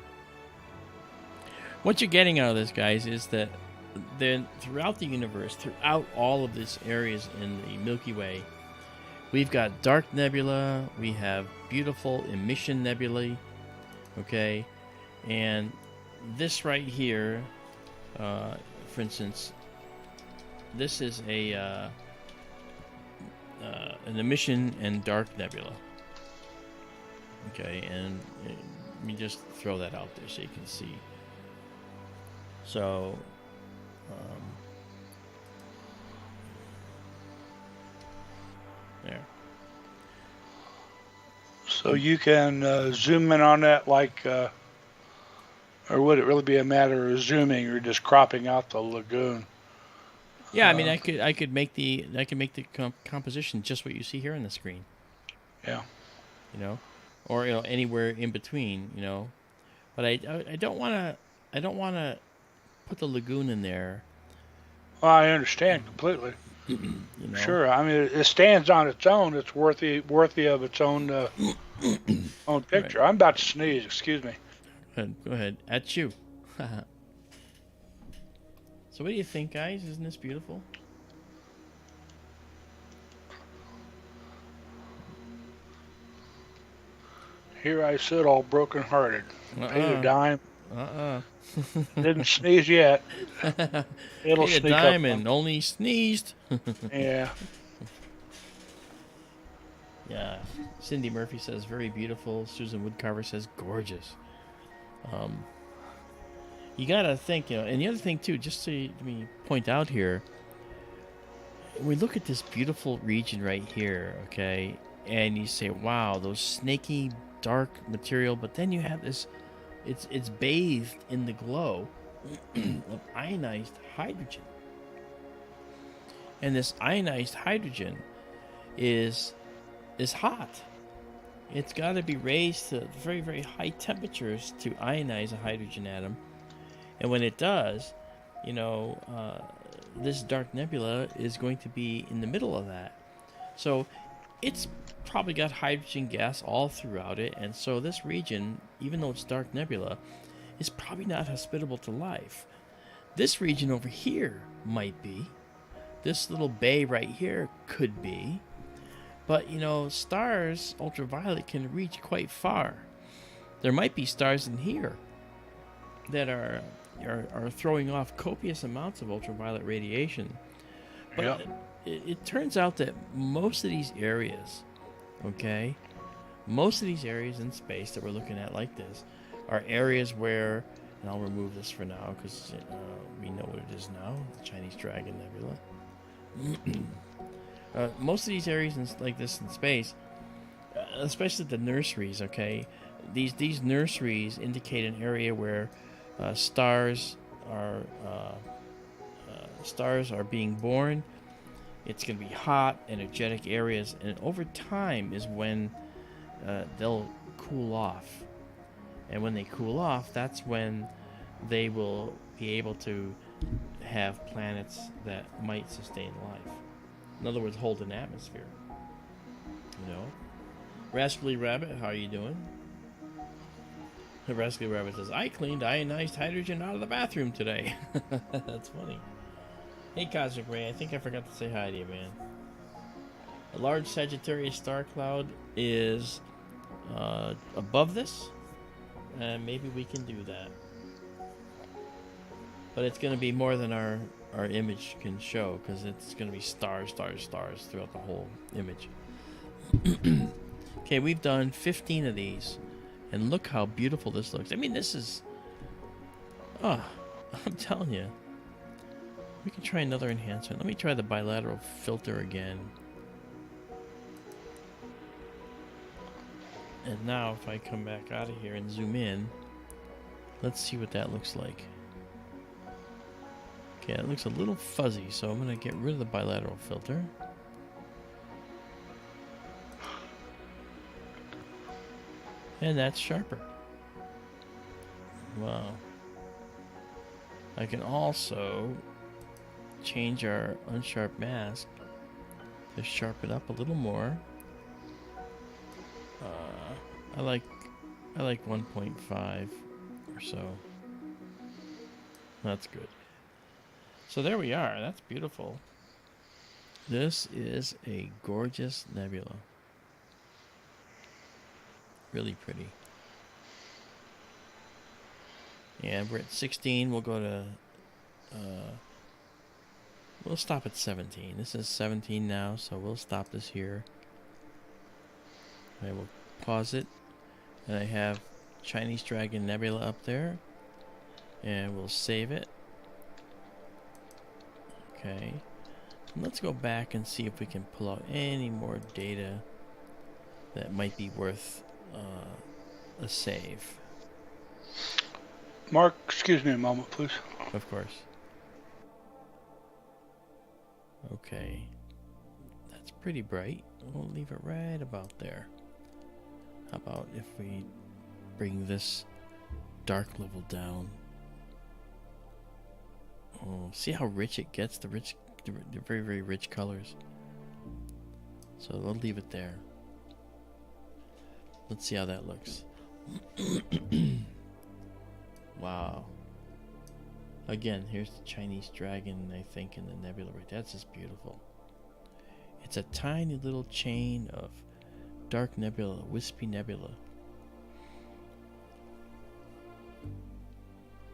What you're getting out of this, guys, is that then throughout the universe, throughout all of these areas in the Milky Way, we've got dark nebula, we have beautiful emission nebulae, okay? And this right here, for instance, this is an emission and dark nebula. Okay, and let me just throw that out there so you can see. So, there. So you can zoom in on that like, or would it really be a matter of zooming or just cropping out the lagoon? Yeah, I mean, I could make the composition just what you see here on the screen. Yeah. You know, or anywhere in between. But I don't want to put the lagoon in there. Well, I understand completely. Sure. I mean, it stands on its own. It's worthy of its own own picture. Right. I'm about to sneeze. Excuse me. Go ahead. At you. So what do you think, guys? Isn't this beautiful? Here I sit all broken-hearted. Paid a dime. Didn't sneeze yet. It'll paid sneak a dime up and only sneezed. Yeah. Yeah. Cindy Murphy says very beautiful. Susan Woodcarver says gorgeous. you gotta think, and the other thing too, just to let me point out here, we look at this beautiful region right here, okay, and you say, wow, those snaky dark material, but then you have this, it's bathed in the glow of ionized hydrogen. And this ionized hydrogen is hot. It's got to be raised to very, very high temperatures to ionize a hydrogen atom. And when it does, this dark nebula is going to be in the middle of that. So it's probably got hydrogen gas all throughout it. And so this region, even though it's dark nebula, is probably not hospitable to life. This region over here might be. This little bay right here could be. But, stars, ultraviolet, can reach quite far. There might be stars in here that are throwing off copious amounts of ultraviolet radiation. But Yep. it turns out that most of these areas, okay, most of these areas in space that we're looking at like this are areas where, and I'll remove this for now because we know what it is now, the Chinese Dragon Nebula. Most of these areas like this in space, especially the nurseries, okay, these nurseries indicate an area where stars are being born. It's going to be hot, energetic areas, and over time is when they'll cool off. And when they cool off, that's when they will be able to have planets that might sustain life. In other words, hold an atmosphere. Rascally Rabbit, how are you doing? The Rascally Rabbit says, I cleaned ionized hydrogen out of the bathroom today. That's funny. Hey, Cosmic Ray, I think I forgot to say hi to you, man. A large Sagittarius star cloud is above this, and maybe we can do that. But it's going to be more than our image can show, because it's going to be stars, stars, stars throughout the whole image. Okay, we've done 15 of these, and look how beautiful this looks. I mean, this is... Oh, I'm telling you. We can try another enhancement. Let me try the bilateral filter again. And now if I come back out of here and zoom in, let's see what that looks like. Okay, it looks a little fuzzy, so I'm going to get rid of the bilateral filter. And that's sharper. Wow. I can also change our unsharp mask to sharpen up a little more. I like 1.5 or so. That's good. So there we are. That's beautiful. This is a gorgeous nebula. Really pretty. And we're at 16. We'll go to... we'll stop at 17. This is 17 now, so we'll stop this here. I will pause it. And I have Chinese Dragon Nebula up there. And we'll save it. Okay. And let's go back and see if we can pull out any more data that might be worth a save. Mark, excuse me a moment, please. Of course. Okay. That's pretty bright. We'll leave it right about there. How about if we bring this dark level down? Oh, see how rich it gets? The very, very rich colors. So we'll leave it there. Let's see how that looks. Wow. Again, here's the Chinese Dragon, I think, in the nebula right there. That's just beautiful. It's a tiny little chain of dark nebula, wispy nebula.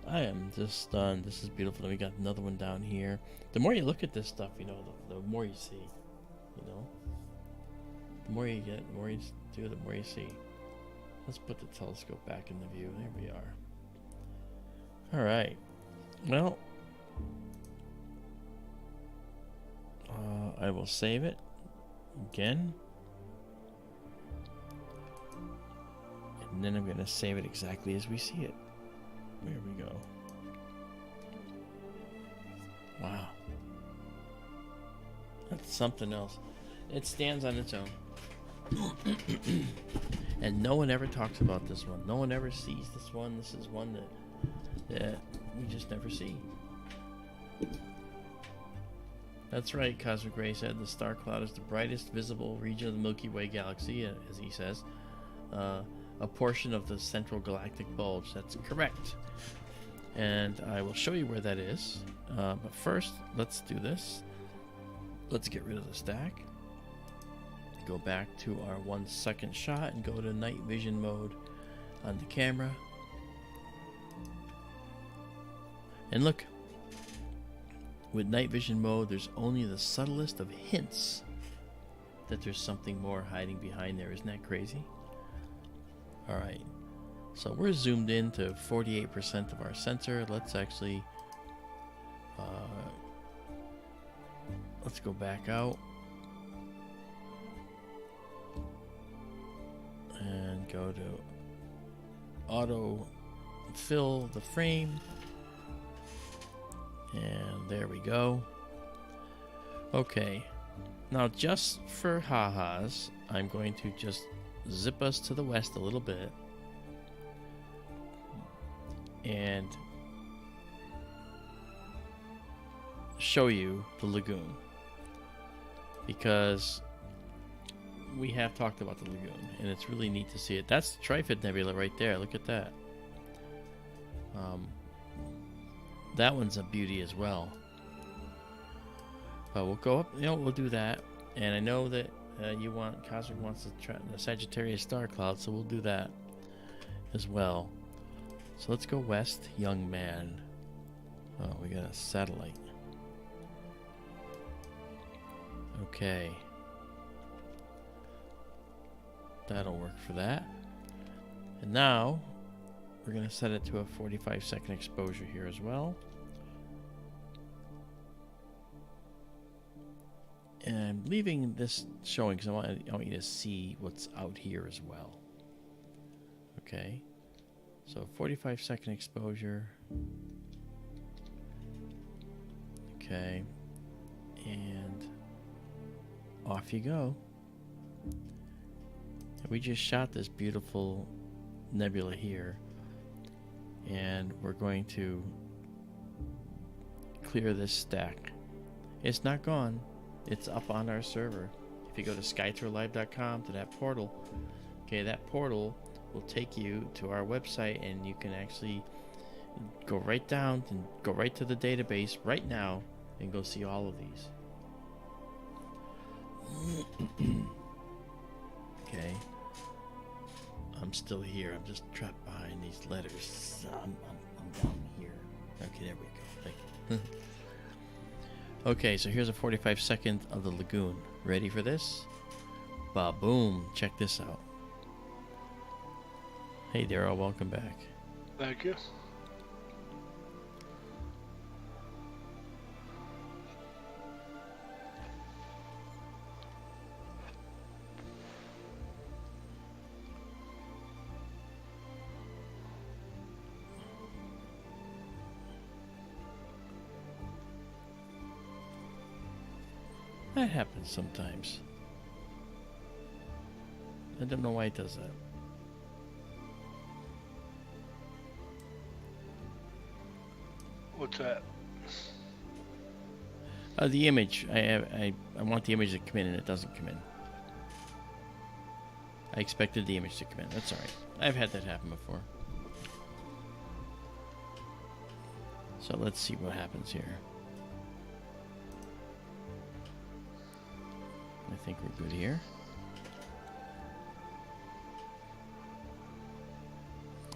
I am just stunned. This is beautiful. Then we got another one down here. The more you look at this stuff, the more you see. The more you get, the more you do, the more you see. Let's put the telescope back in the view. There we are. All right. Well, I will save it again. And then I'm going to save it exactly as we see it. There we go. Wow. That's something else. It stands on its own. And no one ever talks about this one. No one ever sees this one. This is one that we just never see. That's right, Cosmic Ray said. The star cloud is the brightest visible region of the Milky Way galaxy, as he says. A portion of the central galactic bulge. That's correct. And I will show you where that is. But first, let's do this. Let's get rid of the stack. Go back to our 1 second shot and go to night vision mode on the camera. And look, with night vision mode, there's only the subtlest of hints that there's something more hiding behind there. Isn't that crazy? All right, so we're zoomed in to 48% of our sensor. Let's actually, let's go back out and go to auto fill the frame. And there we go. Okay, now just for ha-has, I'm going to just zip us to the west a little bit and show you the lagoon, because we have talked about the lagoon and it's really neat to see it. That's the Trifid Nebula right there. Look at that. That one's a beauty as well. But we'll go up, we'll do that. And I know that Cosmic wants the Sagittarius star cloud, so we'll do that as well. So let's go west, young man. Oh, we got a satellite. Okay. That'll work for that. And now we're going to set it to a 45-second exposure here as well. And I'm leaving this showing because I want you to see what's out here as well. Okay. So 45-second exposure. Okay. And off you go. We just shot this beautiful nebula here. And we're going to clear this stack. It's not gone. It's up on our server. If you go to skytourlive.com to that portal, okay, that portal will take you to our website and you can actually go right down and go right to the database right now and go see all of these. Okay. I'm still here. I'm just trapped behind these letters. I'm down here. Okay, there we go. Thank you. Okay, so here's a 45-second of the lagoon. Ready for this? Ba-boom. Check this out. Hey, Daryl. Welcome back. Thank you. That happens sometimes. I don't know why it does that. What's that? The image. I want the image to come in and it doesn't come in. I expected the image to come in. That's alright. I've had that happen before. So let's see what happens here. I think we're good here.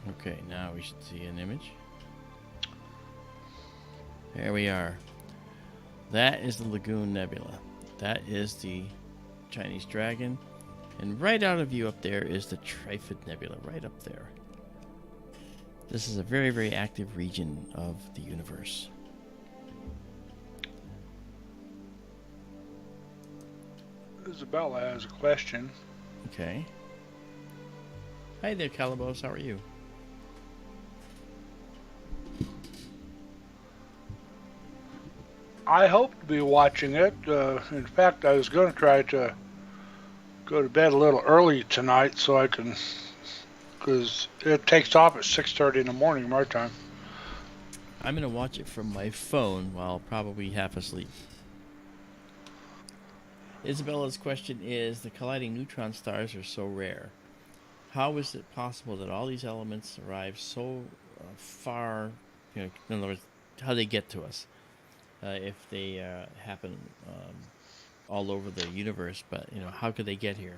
Okay, now we should see an image. There we are. That is the Lagoon Nebula. That is the Chinese dragon. And right out of view up there is the Trifid Nebula, right up there. This is a very, very active region of the universe. Izabela has a question. Okay. Hi there, Calabos. How are you? I hope to be watching it. In fact, I was going to try to go to bed a little early tonight so I can, because it takes off at 6:30 in the morning my time. I'm going to watch it from my phone while probably half asleep. Isabela's question is, the colliding neutron stars are so rare. How is it possible that all these elements arrive so far, in other words, how they get to us? If they happen all over the universe, but how could they get here?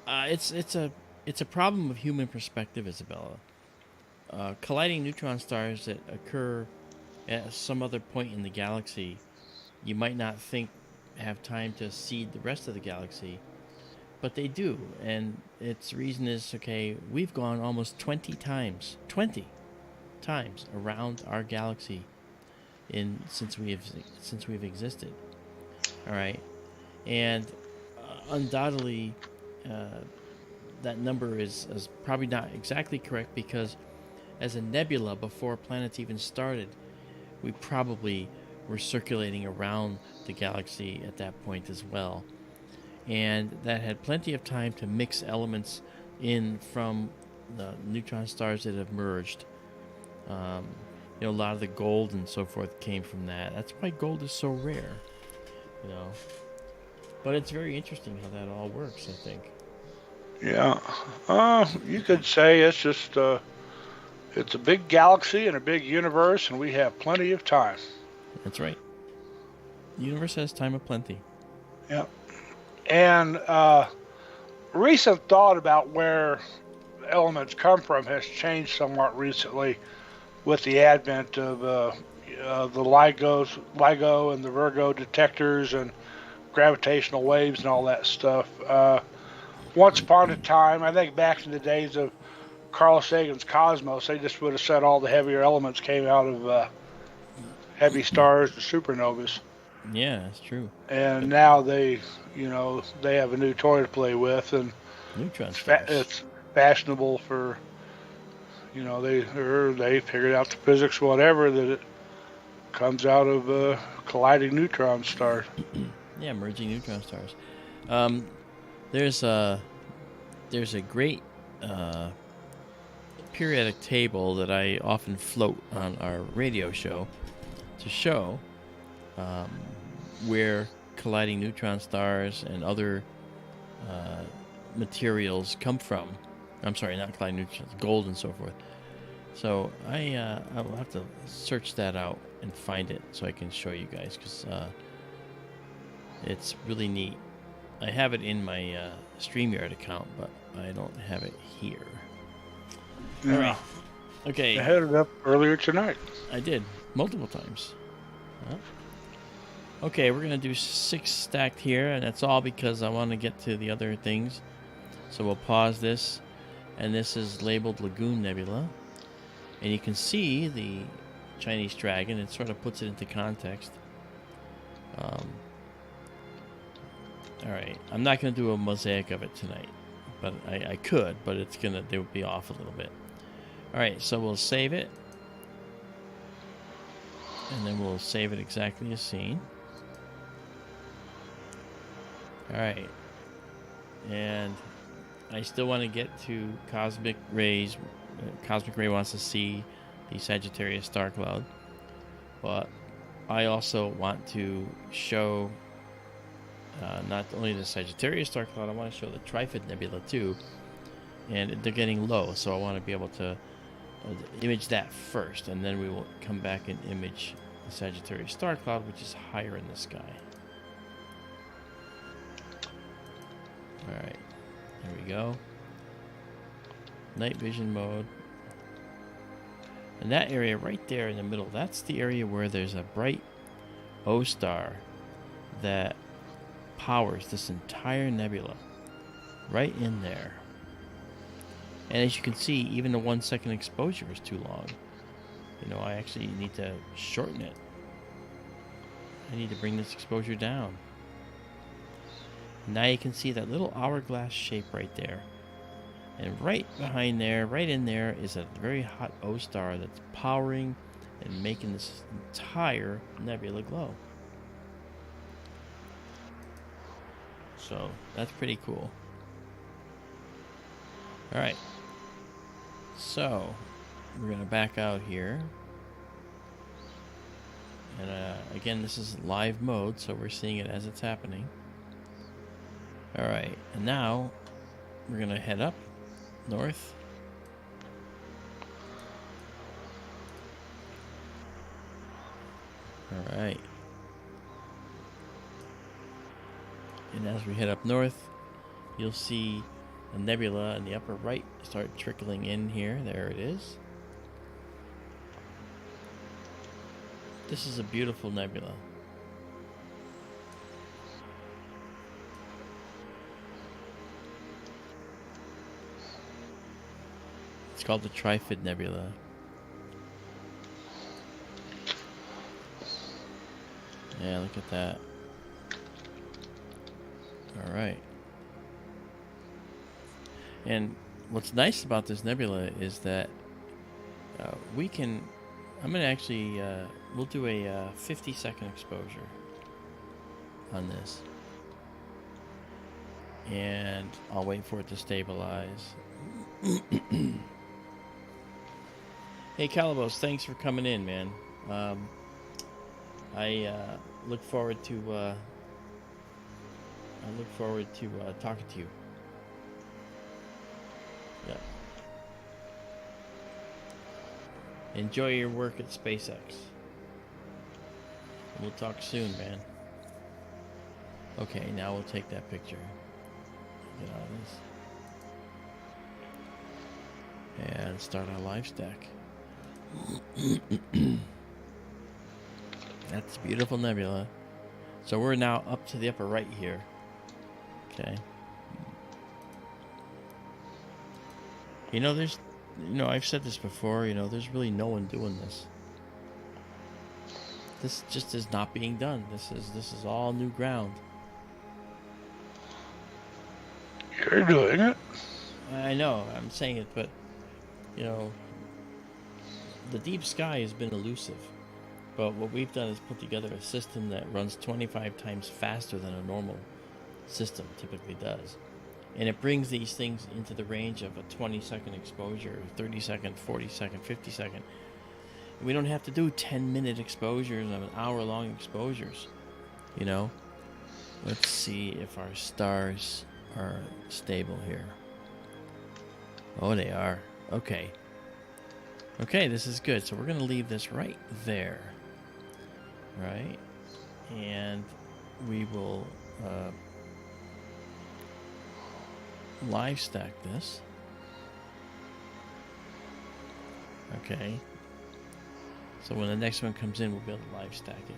It's a problem of human perspective, Izabela. Colliding neutron stars that occur at some other point in the galaxy, you might not think have time to seed the rest of the galaxy, but they do, and its reason is, okay, we've gone almost 20 times around our galaxy since we've existed. All right, and undoubtedly that number is probably not exactly correct, because as a nebula before planets even started, we probably were circulating around the galaxy at that point as well, and that had plenty of time to mix elements in from the neutron stars that have merged. A lot of the gold and so forth came from that. That's why gold is so rare, But it's very interesting how that all works, I think. Yeah. You could say it's just it's a big galaxy and a big universe, and we have plenty of time. That's right. The universe has time of plenty. Yeah. And recent thought about where elements come from has changed somewhat recently with the advent of the LIGO and the Virgo detectors and gravitational waves and all that stuff. Once upon a time, I think back in the days of Carl Sagan's Cosmos, they just would have said all the heavier elements came out of heavy stars, the supernovas. Yeah, that's true. And now they have a new toy to play with, and neutron stars. It's fashionable for, they figured out the physics, whatever, that it comes out of colliding neutron stars. Yeah, merging neutron stars. There's a great periodic table that I often float on our radio show to show where colliding neutron stars and other materials come from. I'm sorry, not colliding neutrons, gold and so forth. So I will have to search that out and find it so I can show you guys, because it's really neat. I have it in my StreamYard account, but I don't have it here. Yeah. All right. Okay. I had it up earlier tonight. I did, multiple times. Okay, we're going to do 6 stacked here, and that's all because I want to get to the other things. So we'll pause this, and this is labeled Lagoon Nebula. And you can see the Chinese dragon. It sort of puts it into context. All right, I'm not going to do a mosaic of it tonight, but I could, but they would be off a little bit. All right, so we'll save it, and then we'll save it exactly as seen. All right, and I still want to get to cosmic rays. Cosmic ray wants to see the Sagittarius star cloud, but I also want to show not only the Sagittarius star cloud, I want to show the Trifid Nebula too, and they're getting low, so I want to be able to image that first, and then we will come back and image the Sagittarius star cloud, which is higher in the sky. Alright, there we go. Night vision mode. And that area right there in the middle, that's the area where there's a bright O star that powers this entire nebula. Right in there. And as you can see, even the 1 second exposure is too long. You know, I actually need to shorten it. I need to bring this exposure down. Now you can see that little hourglass shape right there. And right behind there, right in there, is a very hot O star that's powering and making this entire nebula glow. So that's pretty cool. Alright. So we're going to back out here. And again, this is live mode, so we're seeing it as it's happening. Alright, and now we're going to head up north. Alright. And as we head up north, you'll see a nebula in the upper right start trickling in here. There it is. This is a beautiful nebula. It's called the Trifid Nebula. Yeah, look at that. Alright. And what's nice about this nebula is that we can... I'm going to actually... we'll do a 50-second exposure on this. And I'll wait for it to stabilize. Hey, Calabos, thanks for coming in, man. I look forward to talking to you. Yeah. Enjoy your work at SpaceX. We'll talk soon, man. Okay, now we'll take that picture. Get out of this. And start our live stack. That's a beautiful nebula. So we're now up to the upper right here. Okay. You know, I've said this before, there's really no one doing this. This just is not being done. This is all new ground. You're doing it. I know, I'm saying it, but, the deep sky has been elusive. But what we've done is put together a system that runs 25 times faster than a normal system typically does. And it brings these things into the range of a 20-second exposure, 30-second, 40-second, 50-second. We don't have to do 10-minute exposures of an hour-long exposures, Let's see if our stars are stable here. Oh, they are. Okay. Okay, this is good. So we're going to leave this right there. Right? And we will live stack this. Okay. So when the next one comes in, we'll be able to live stack it.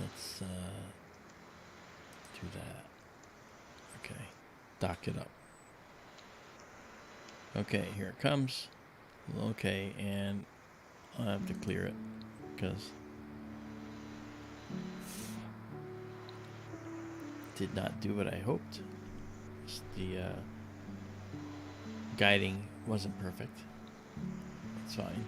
Let's do that. Okay. Dock it up. Okay, here it comes. Okay, and I'll have to clear it because did not do what I hoped. The guiding wasn't perfect. It's fine.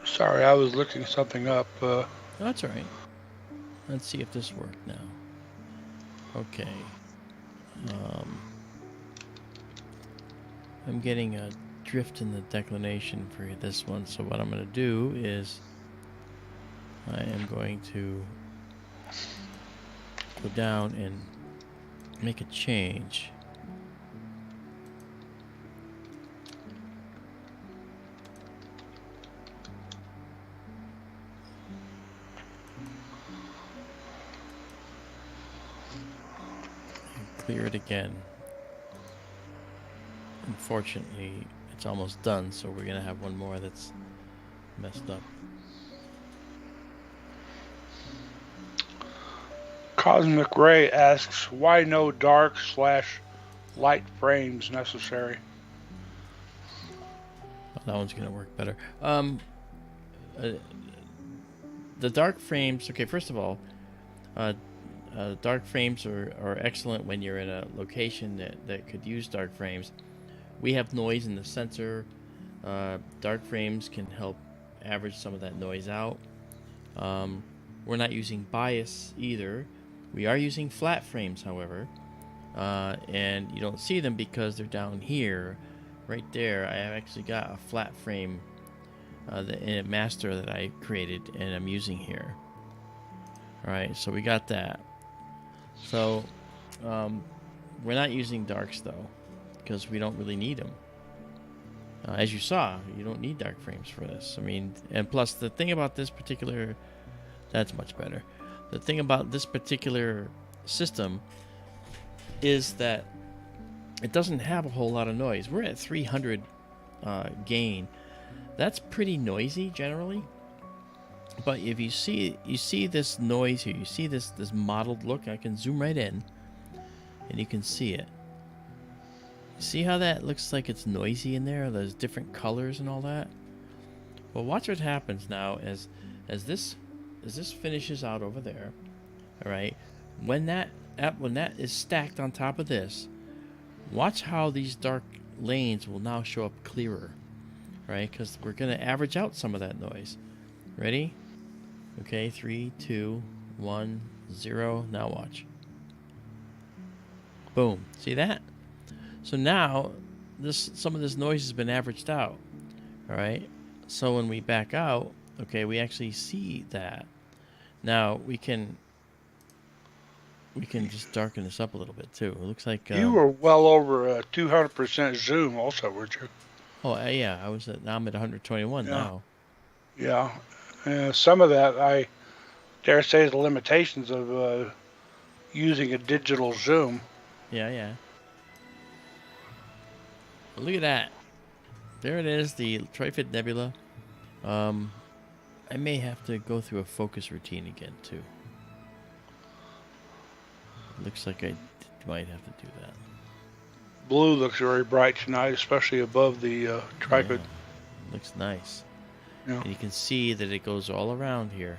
Sorry, I was looking something up. Oh, that's all right. Let's see if this worked now. Okay. I'm getting a drift in the declination for this one, so what I'm going to do is I am going to go down and make a change. And clear it again. Unfortunately, it's almost done, so we're gonna have one more that's messed up. Cosmic Ray asks, why no dark/light frames necessary? Well, that one's gonna work better. The dark frames. Okay, first of all, dark frames are excellent when you're in a location that could use dark frames. We have noise in the sensor. Dark frames can help average some of that noise out. We're not using bias either. We are using flat frames, however, and you don't see them because they're down here, right there. I have actually got a flat frame in a master that I created, and I'm using here. All right, so we got that. So we're not using darks though, because we don't really need them. As you saw, you don't need dark frames for this. I mean, and plus the thing about this particular, that's much better. The thing about this particular system is that it doesn't have a whole lot of noise. We're at 300 gain. That's pretty noisy generally. But if you see this noise here, you see this mottled look. I can zoom right in, and you can see it. See how that looks like it's noisy in there? There's different colors and all that. Well, watch what happens now as this finishes out over there. All right, when that is stacked on top of this, watch how these dark lanes will now show up clearer. Right, because we're gonna average out some of that noise. Ready? Okay, 3, 2, 1, 0. Now watch. Boom. See that? So now some of this noise has been averaged out. All right. So when we back out, okay, we actually see that. Now we can just darken this up a little bit too. It looks like You were well over a 200% zoom, also, weren't you? Oh yeah, I'm at 121 now. Yeah. Some of that, I dare say, is the limitations of using a digital zoom. Yeah. But look at that. There it is, the Trifid Nebula. I may have to go through a focus routine again too. Looks like I might have to do that. Blue looks very bright tonight, especially above the Trifid. Yeah, looks nice. Yeah. And you can see that it goes all around here.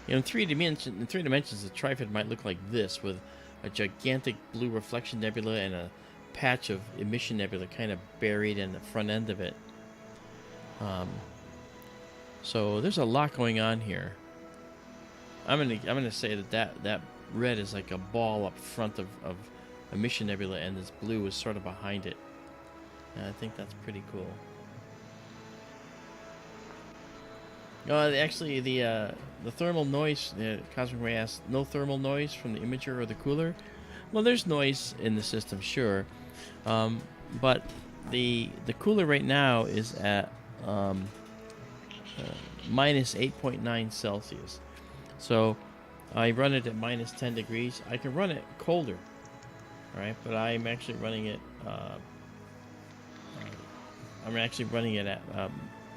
You know, in three dimensions, the Trifid might look like this, with a gigantic blue reflection nebula and a patch of emission nebula kind of buried in the front end of it. So there's a lot going on here. I'm gonna say that red is like a ball up front of emission nebula, and this blue is sort of behind it. And I think that's pretty cool. Actually, the thermal noise, Cosmic Ray asks, no thermal noise from the imager or the cooler? Well, there's noise in the system, sure. But the cooler right now is at minus 8.9 Celsius. So I run it at minus 10 degrees. I can run it colder, right? But I'm actually running it.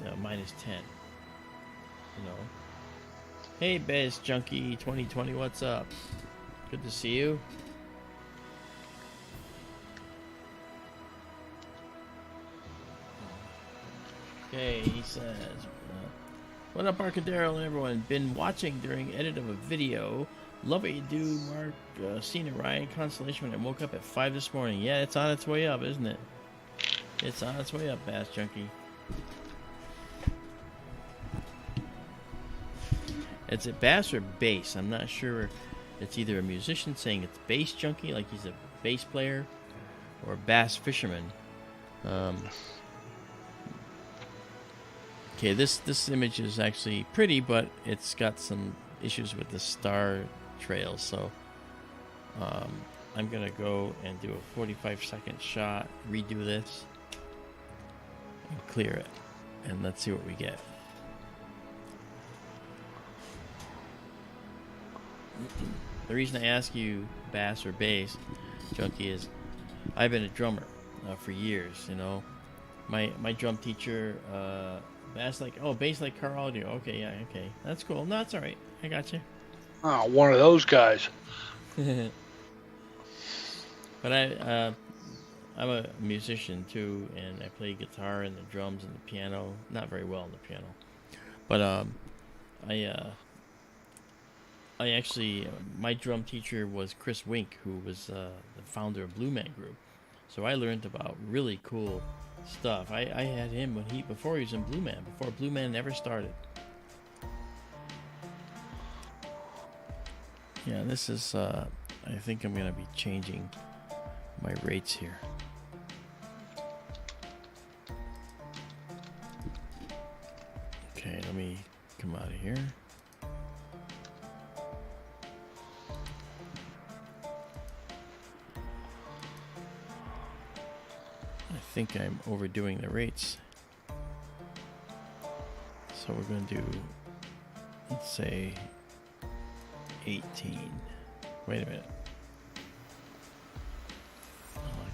At minus 10. You know. Hey, Baades Junkie 2020, what's up? Good to see you. Okay, he says, what up, Arcadero and everyone? Been watching during edit of a video. Love what you do, Mark. Seen Orion constellation when I woke up at 5 this morning. Yeah, it's on its way up, isn't it? It's on its way up, Bass Junkie. Is it bass or bass? I'm not sure. It's either a musician saying it's bass junkie, like he's a bass player, or a bass fisherman. Can't Okay, this image is actually pretty, but it's got some issues with the star trails. So I'm gonna go and do a 45-second shot, redo this, and clear it, and let's see what we get. The reason I ask you bass or bass, Junkie, is I've been a drummer for years. You know, my drum teacher, bass like car audio. Okay, yeah, okay, that's cool. No, that's all right. I got you. Oh, one of those guys. But I'm a musician too, and I play guitar and the drums and the piano. Not very well on the piano, but I actually my drum teacher was Chris Wink, who was the founder of Blue Man Group. So I learned about really cool stuff. I had him before he was in Blue Man, before Blue Man ever started. Yeah, this is I think I'm gonna be changing my rates here. Okay, let me come out of here. I think I'm overdoing the rates. So we're going to do, let's say, 18. Wait a minute.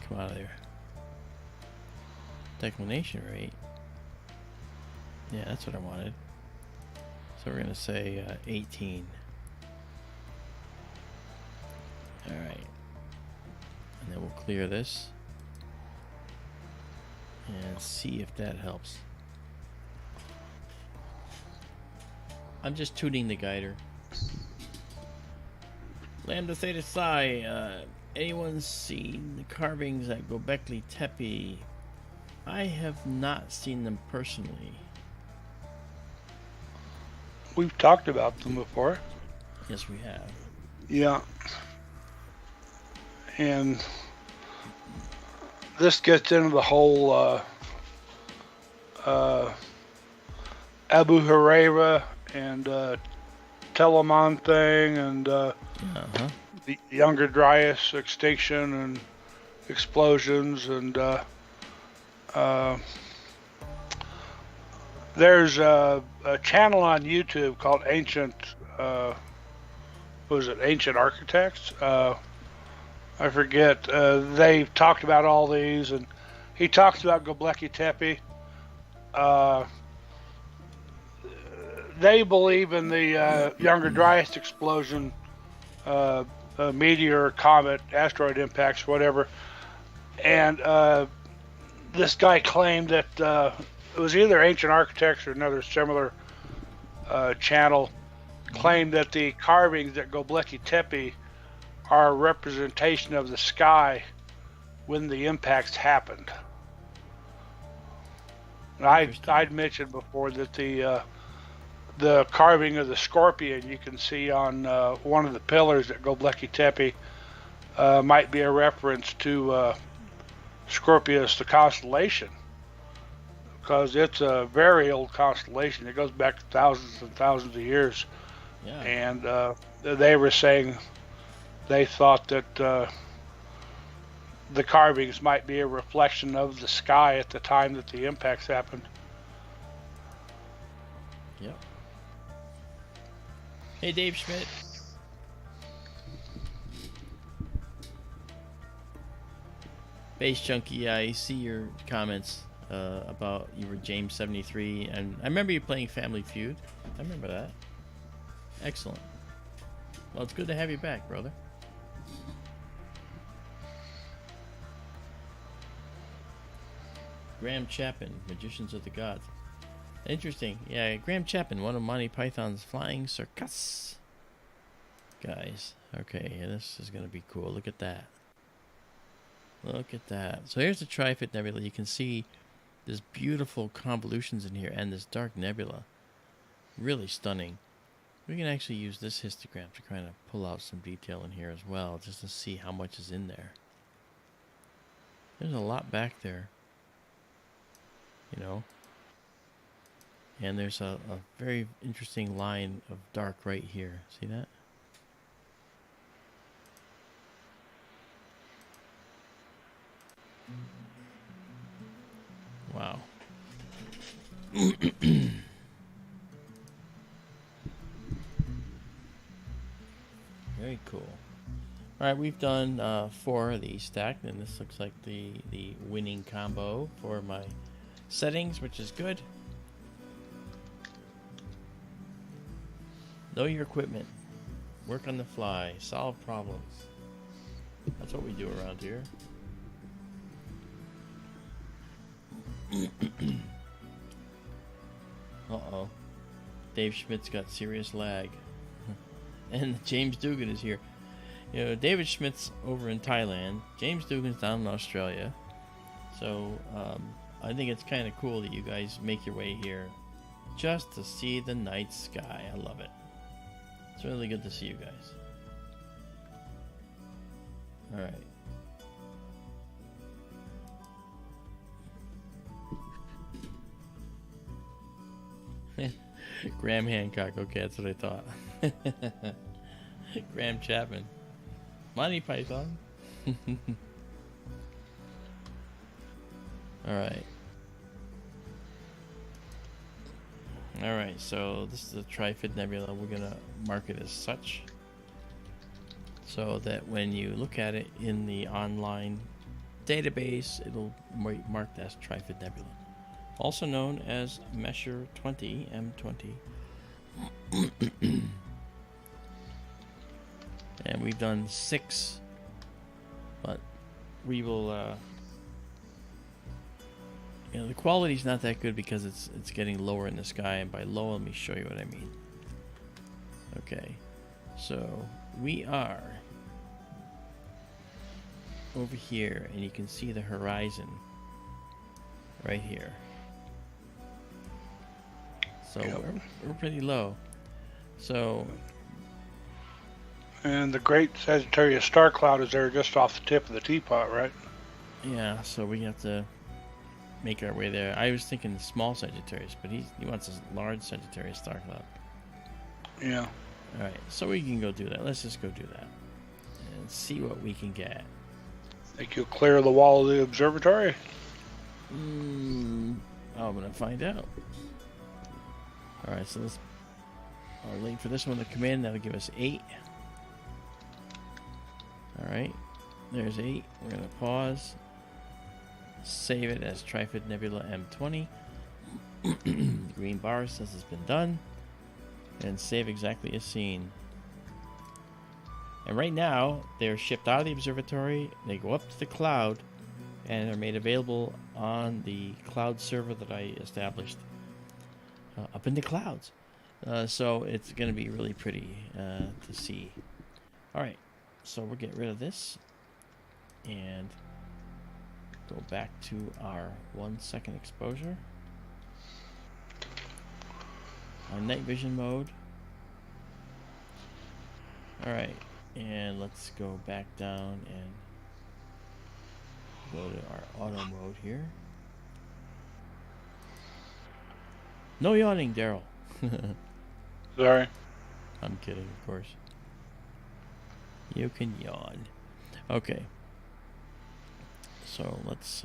Come out of there. Declination rate. Yeah, that's what I wanted. So we're going to say 18. Alright. And then we'll clear this. And see if that helps. I'm just tuning the guider. Lambda Theta Psi. Anyone seen the carvings at Göbekli Tepe? I have not seen them personally. We've talked about them before. Yes, we have. Yeah. And this gets into the whole Abu Huraira and Telamon thing, and the Younger Dryas extinction and explosions, and there's a channel on YouTube called Ancient Ancient Architects? I forget. They've talked about all these, and he talks about Göbekli Tepe. They believe in the Younger Dryas explosion, meteor, comet, asteroid impacts, whatever. And this guy claimed that it was either Ancient Architects or another similar channel, claimed that the carvings at Göbekli Tepe are a representation of the sky when the impacts happened. And I'd mentioned before that the carving of the scorpion you can see on one of the pillars at Göbekli Tepe might be a reference to Scorpius, the constellation, because it's a very old constellation. It goes back to thousands and thousands of years. Yeah. And they were saying they thought that the carvings might be a reflection of the sky at the time that the impacts happened. Yep. Hey, Dave Schmidt. Base Chunky, I see your comments about you were James 73, and I remember you playing Family Feud. I remember that. Excellent. Well, it's good to have you back, brother. Graham Chapin, Magicians of the Gods. Interesting. Yeah, Graham Chapin, one of Monty Python's flying circus guys. Okay, yeah, this is going to be cool. Look at that. Look at that. So here's the Trifid Nebula. You can see there's beautiful convolutions in here and this dark nebula. Really stunning. We can actually use this histogram to kind of pull out some detail in here as well, just to see how much is in there. There's a lot back there. You know? And there's a very interesting line of dark right here. See that? Wow. Very cool. All right, we've done 4 of these stacked, and this looks like the winning combo for my settings, which is good. Know your equipment. Work on the fly. Solve problems. That's what we do around here. Uh-oh. Dave Schmidt's got serious lag. And James Dugan is here. You know, David Schmidt's over in Thailand. James Dugan's down in Australia. So, I think it's kind of cool that you guys make your way here just to see the night sky. I love it. It's really good to see you guys. All right. Graham Hancock. Okay, that's what I thought. Graham Chapman. Monty Python. Alright. Alright, so this is the Trifid Nebula. We're going to mark it as such, so that when you look at it in the online database, it'll mark as Trifid Nebula. Also known as Measure 20, M20. And we've done 6, but we will, you know, the quality's not that good because it's getting lower in the sky, and by low, let me show you what I mean. Okay, so we are over here, and you can see the horizon right here. So yep. we're pretty low. So, and the great Sagittarius star cloud is there just off the tip of the teapot, right? yeah, so we have to make our way there. I was thinking small Sagittarius, but he wants a large Sagittarius star cloud. Yeah. All right, so we can go do that. Let's just go do that and see what we can get. Think you'll clear the wall of the observatory? I'm gonna find out. All right, so I'll wait for this one to come in. That'll give us 8. All right, there's 8. We're gonna pause. Save it as Trifid Nebula M20. The green bar says it's been done. And save exactly as seen. And right now, they're shipped out of the observatory. They go up to the cloud, and are made available on the cloud server that I established up in the clouds. So it's going to be really pretty to see. All right, so we'll get rid of this and go back to our 1 second exposure. On night vision mode. All right, and let's go back down and go to our auto mode here. No yawning, Daryl. Sorry. I'm kidding, of course. You can yawn. Okay. So let's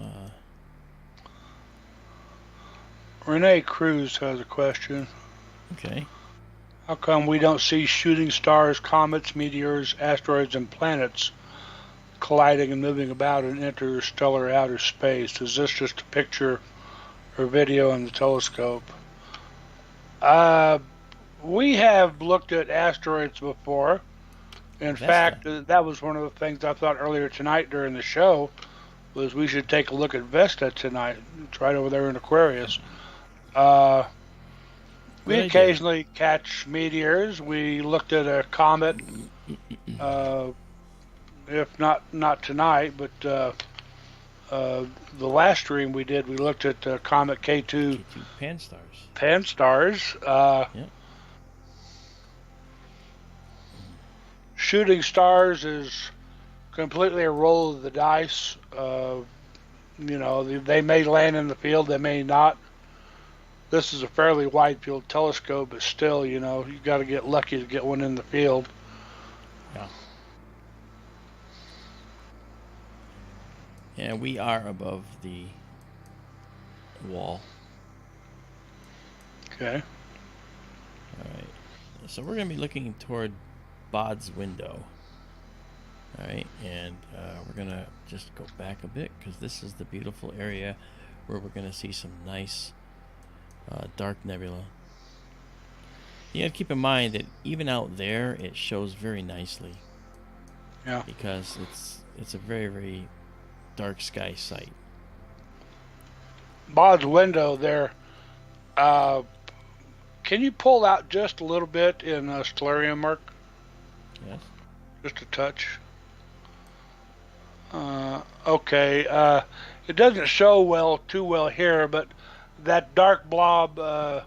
Renee Cruz has a question. okay. How come we don't see shooting stars, comets, meteors, asteroids, and planets colliding and moving about in interstellar outer space? Is this just a picture or video in the telescope? We have looked at asteroids before. In Vesta. fact, that was one of the things I thought earlier tonight during the show, was we should take a look at Vesta tonight. It's right over there in Aquarius. We occasionally catch meteors. We looked at a comet, if not tonight, but the last stream we did, we looked at Comet K2 Pan-STARRS. Yep. Shooting stars is completely a roll of the dice. You know, they may land in the field, they may not. This is a fairly wide field telescope, but still, you got to get lucky to get one in the field. Yeah. Yeah, we are above the wall. Okay. All right. So we're going to be looking toward Baades' window. All right, and we're going to just go back a bit because this is the beautiful area where we're going to see some nice dark nebula. You got to keep in mind that even out there, it shows very nicely. Yeah. Because it's a very, very dark sky site. Baades' window there. Can you pull out just a little bit in Spheriá, Mark? Yes. Just a touch. Okay. It doesn't show too well here, but that dark blob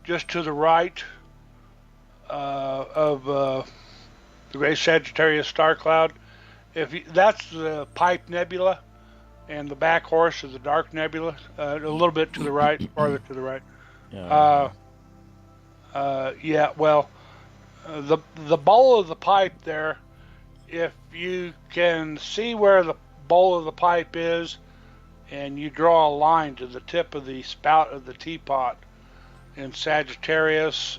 just to the right of the Great Sagittarius star cloud, that's the Pipe Nebula, and the back horse is the Dark Nebula, a little bit to the right, farther to the right. Yeah. Well, the bowl of the pipe there, if you can see where the bowl of the pipe is, and you draw a line to the tip of the spout of the teapot in Sagittarius,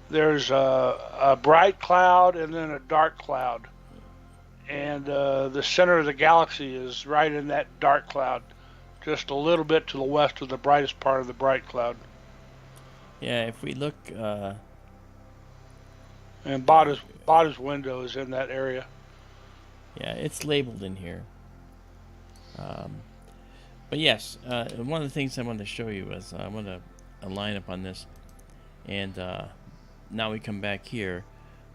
there's a bright cloud and then a dark cloud. And the center of the galaxy is right in that dark cloud, just a little bit to the west of the brightest part of the bright cloud. Yeah, if we look... and Baades' window is in that area. Yeah, it's labeled in here. But yes, one of the things I wanted to show you is I want to line up on this. And now we come back here.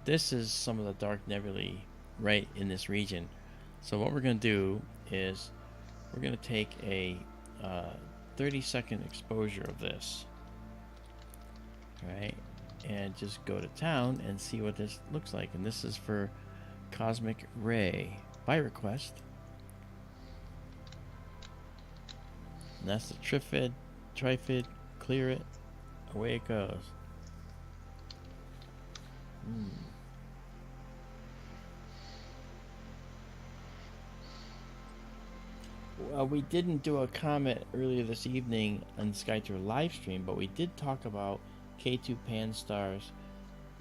This is some of the dark nebulae right in this region. So what we're going to do is we're going to take a 30-second exposure of this. Right? And just go to town and see what this looks like. And this is for Cosmic Ray by request. And that's the Trifid, clear it, away it goes. Well, we didn't do a comment earlier this evening on SkyTour live stream, but we did talk about K2 Pan stars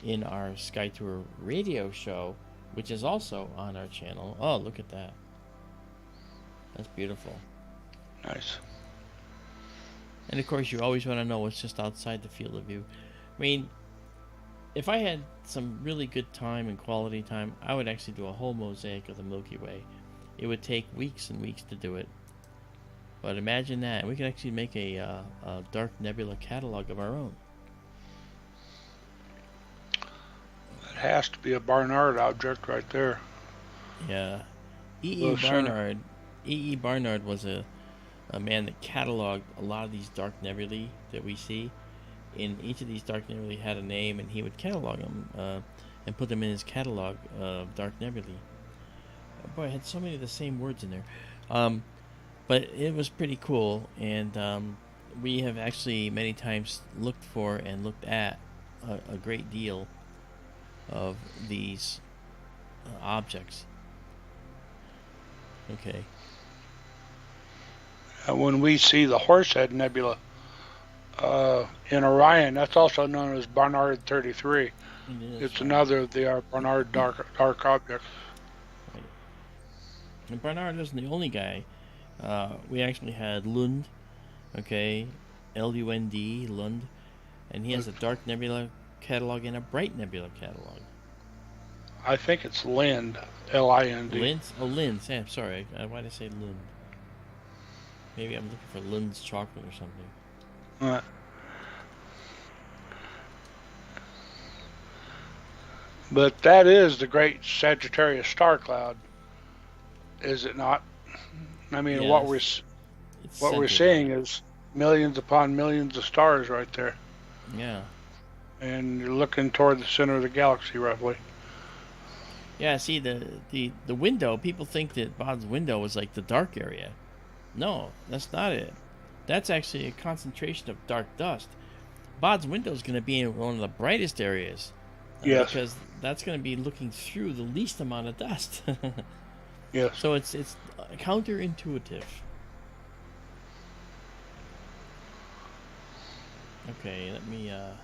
in our SkyTour radio show, which is also on our channel. Oh, look at that. That's beautiful. Nice. And of course, you always want to know what's just outside the field of view. I mean, if I had some really good time and quality time, I would actually do a whole mosaic of the Milky Way. It would take weeks and weeks to do it. But imagine that. We could actually make a dark nebula catalog of our own. That has to be a Barnard object right there. Yeah. E.E. Barnard. E.E. Barnard was a man that cataloged a lot of these dark nebulae that we see. And each of these dark nebulae had a name, and he would catalog them and put them in his catalog of dark nebulae. Boy, I had so many of the same words in there. But it was pretty cool, and we have actually many times looked for and looked at a great deal of these objects. Okay. When we see the Horsehead Nebula in Orion, that's also known as Barnard 33. It's another of the Barnard dark objects. Right. And Barnard isn't the only guy. We actually had Lund, okay, L-U-N-D, Lund, and he has a dark nebula catalog and a bright nebula catalog. I think it's Lind, L-I-N-D. Lind? Oh, Lind. Sam, sorry. Why did I say Lund? Maybe I'm looking for Lind's chocolate or something. But that is the great Sagittarius star cloud, is it not? I mean, yes. what we're seeing is millions upon millions of stars right there. Yeah. And you're looking toward the center of the galaxy, roughly. Yeah. See, the window. People think that Baades' window was like the dark area. No, that's not it. that's actually a concentration of dark dust. Baades window is going to be in one of the brightest areas. Yes. Because that's going to be looking through the least amount of dust. Yes. So it's counterintuitive. Okay, let me all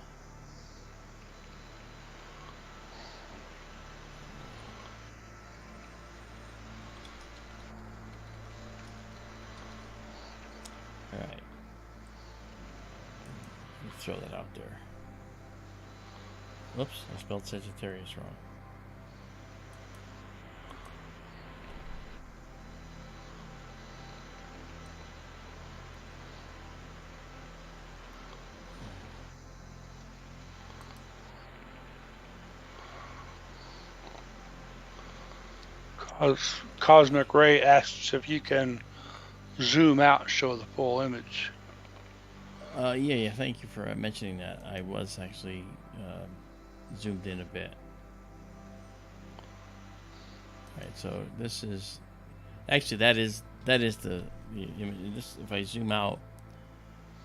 right. Let me throw that out there. Whoops, I spelled Sagittarius wrong. Cosmic Ray asks if you can zoom out and show the full image. Yeah. Thank you for mentioning that. I was actually zoomed in a bit. All right, so this is actually that is the image. This, if I zoom out,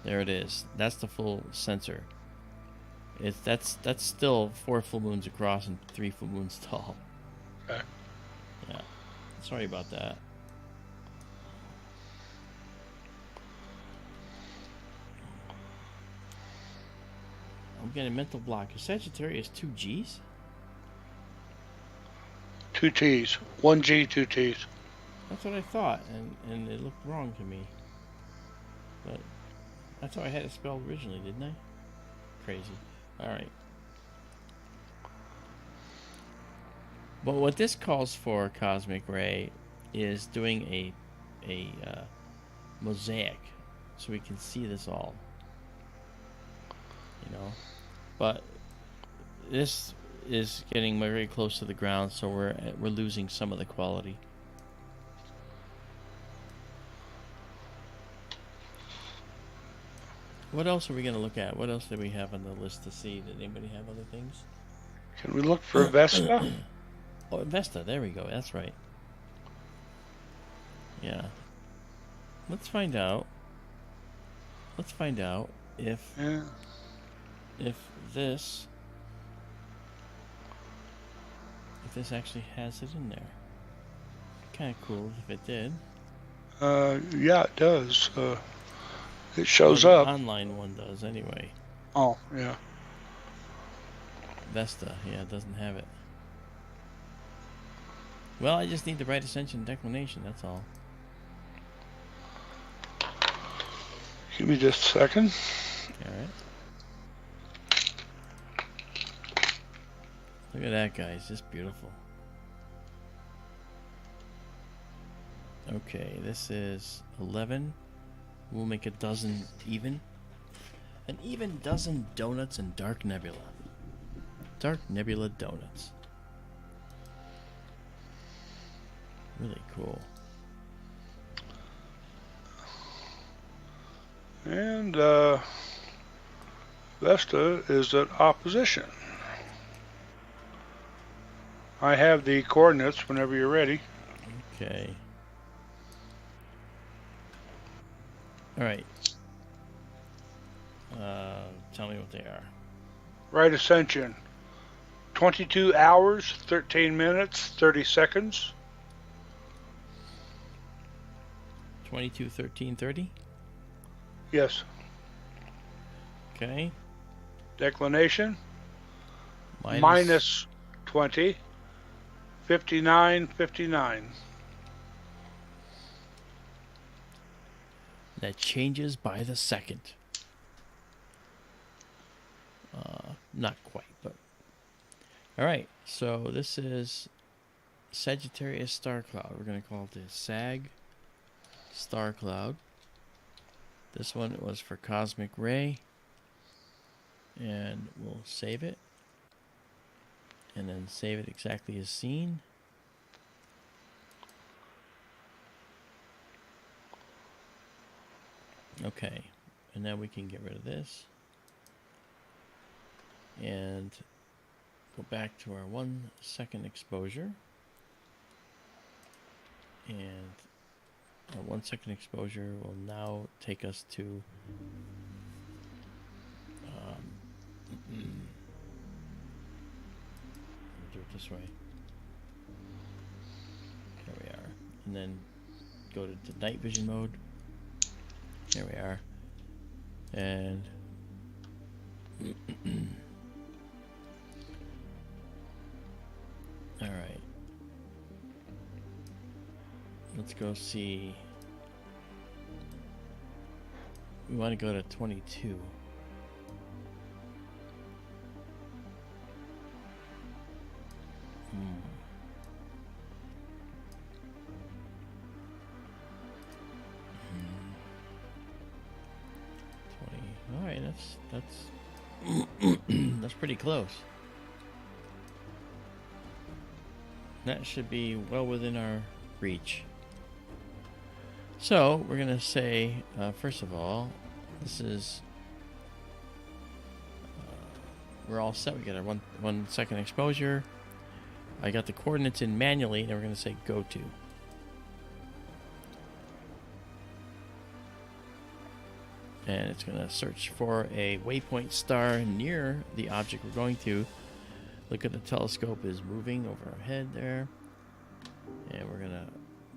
there it is. That's the full sensor. That's still 4 full moons across and 3 full moons tall. Okay. Yeah. Sorry about that. I'm getting a mental block. Is Sagittarius 2 G's? 2 T's. 1 G, 2 T's. That's what I thought, and it looked wrong to me. But that's how I had it spelled originally, didn't I? Crazy. Alright. But what this calls for, Cosmic Ray, is doing a mosaic, so we can see this all. You know, but this is getting very close to the ground, so we're losing some of the quality. What else are we going to look at? What else do we have on the list to see? Did anybody have other things? Can we look for Vesta? Oh, Vesta. There we go. That's right. Yeah. Let's find out. Let's find out if this actually has it in there. Kind of cool if it did. Yeah, it does. It shows Well, up. the online one does anyway. Oh, yeah. Vesta, yeah, it doesn't have it. Well, I just need the right ascension declination, that's all. Give me just a second. Alright. Look at that, guys. Just beautiful. Okay, this is 11. We'll make a dozen even. An even dozen donuts and Dark Nebula. Dark Nebula donuts. Really cool. And Vesta is at opposition. I have the coordinates whenever you're ready. Okay. Alright. Tell me what they are. Right ascension. 22 hours, 13 minutes, 30 seconds. 22, 13, 30? Yes. Okay. Declination. Minus 20. 59, 59. That changes by the second. Not quite, but... Alright, so this is Sagittarius star cloud. We're going to call it the Sag star cloud. This one was for Cosmic Ray. And we'll save it. And then save it exactly as seen. Okay, and now we can get rid of this. And go back to our 1 second exposure. And 1 second exposure will now take us to do it this way. There we are. And then go to night vision mode. There we are. And all right. Let's go see. We want to go to 22. All right, that's that's pretty close. That should be well within our reach. So we're gonna say, first of all, this is we're all set. We got our 1 second exposure. I got the coordinates in manually, and we're gonna say go to. And it's going to search for a waypoint star near the object we're going to. Look at the telescope is moving over our head there. And we're going to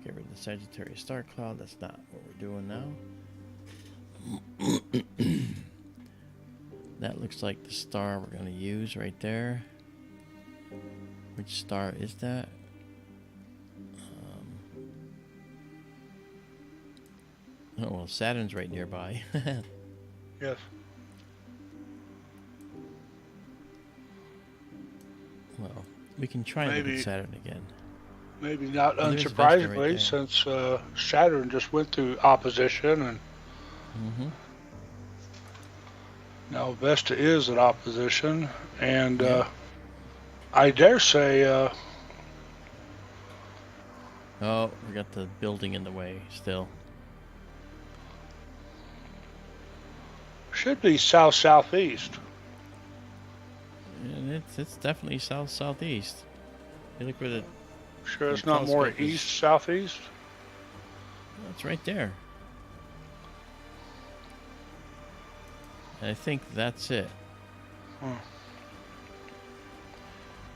get rid of the Sagittarius star cloud. That's not what we're doing now. That looks like the star we're going to use right there. Which star is that? Oh, well, Saturn's right nearby. Yes. Well, we can try and look at Saturn again. Maybe not Well, there's Vesta right unsurprisingly, there. since Saturn just went through opposition, and now Vesta is at opposition, and Yeah. I dare say, Oh, we got the building in the way still. should be south-southeast. And it's definitely south-southeast. You look where the Sure, it's The not more telescope is- east-southeast? it's right there. And I think that's it.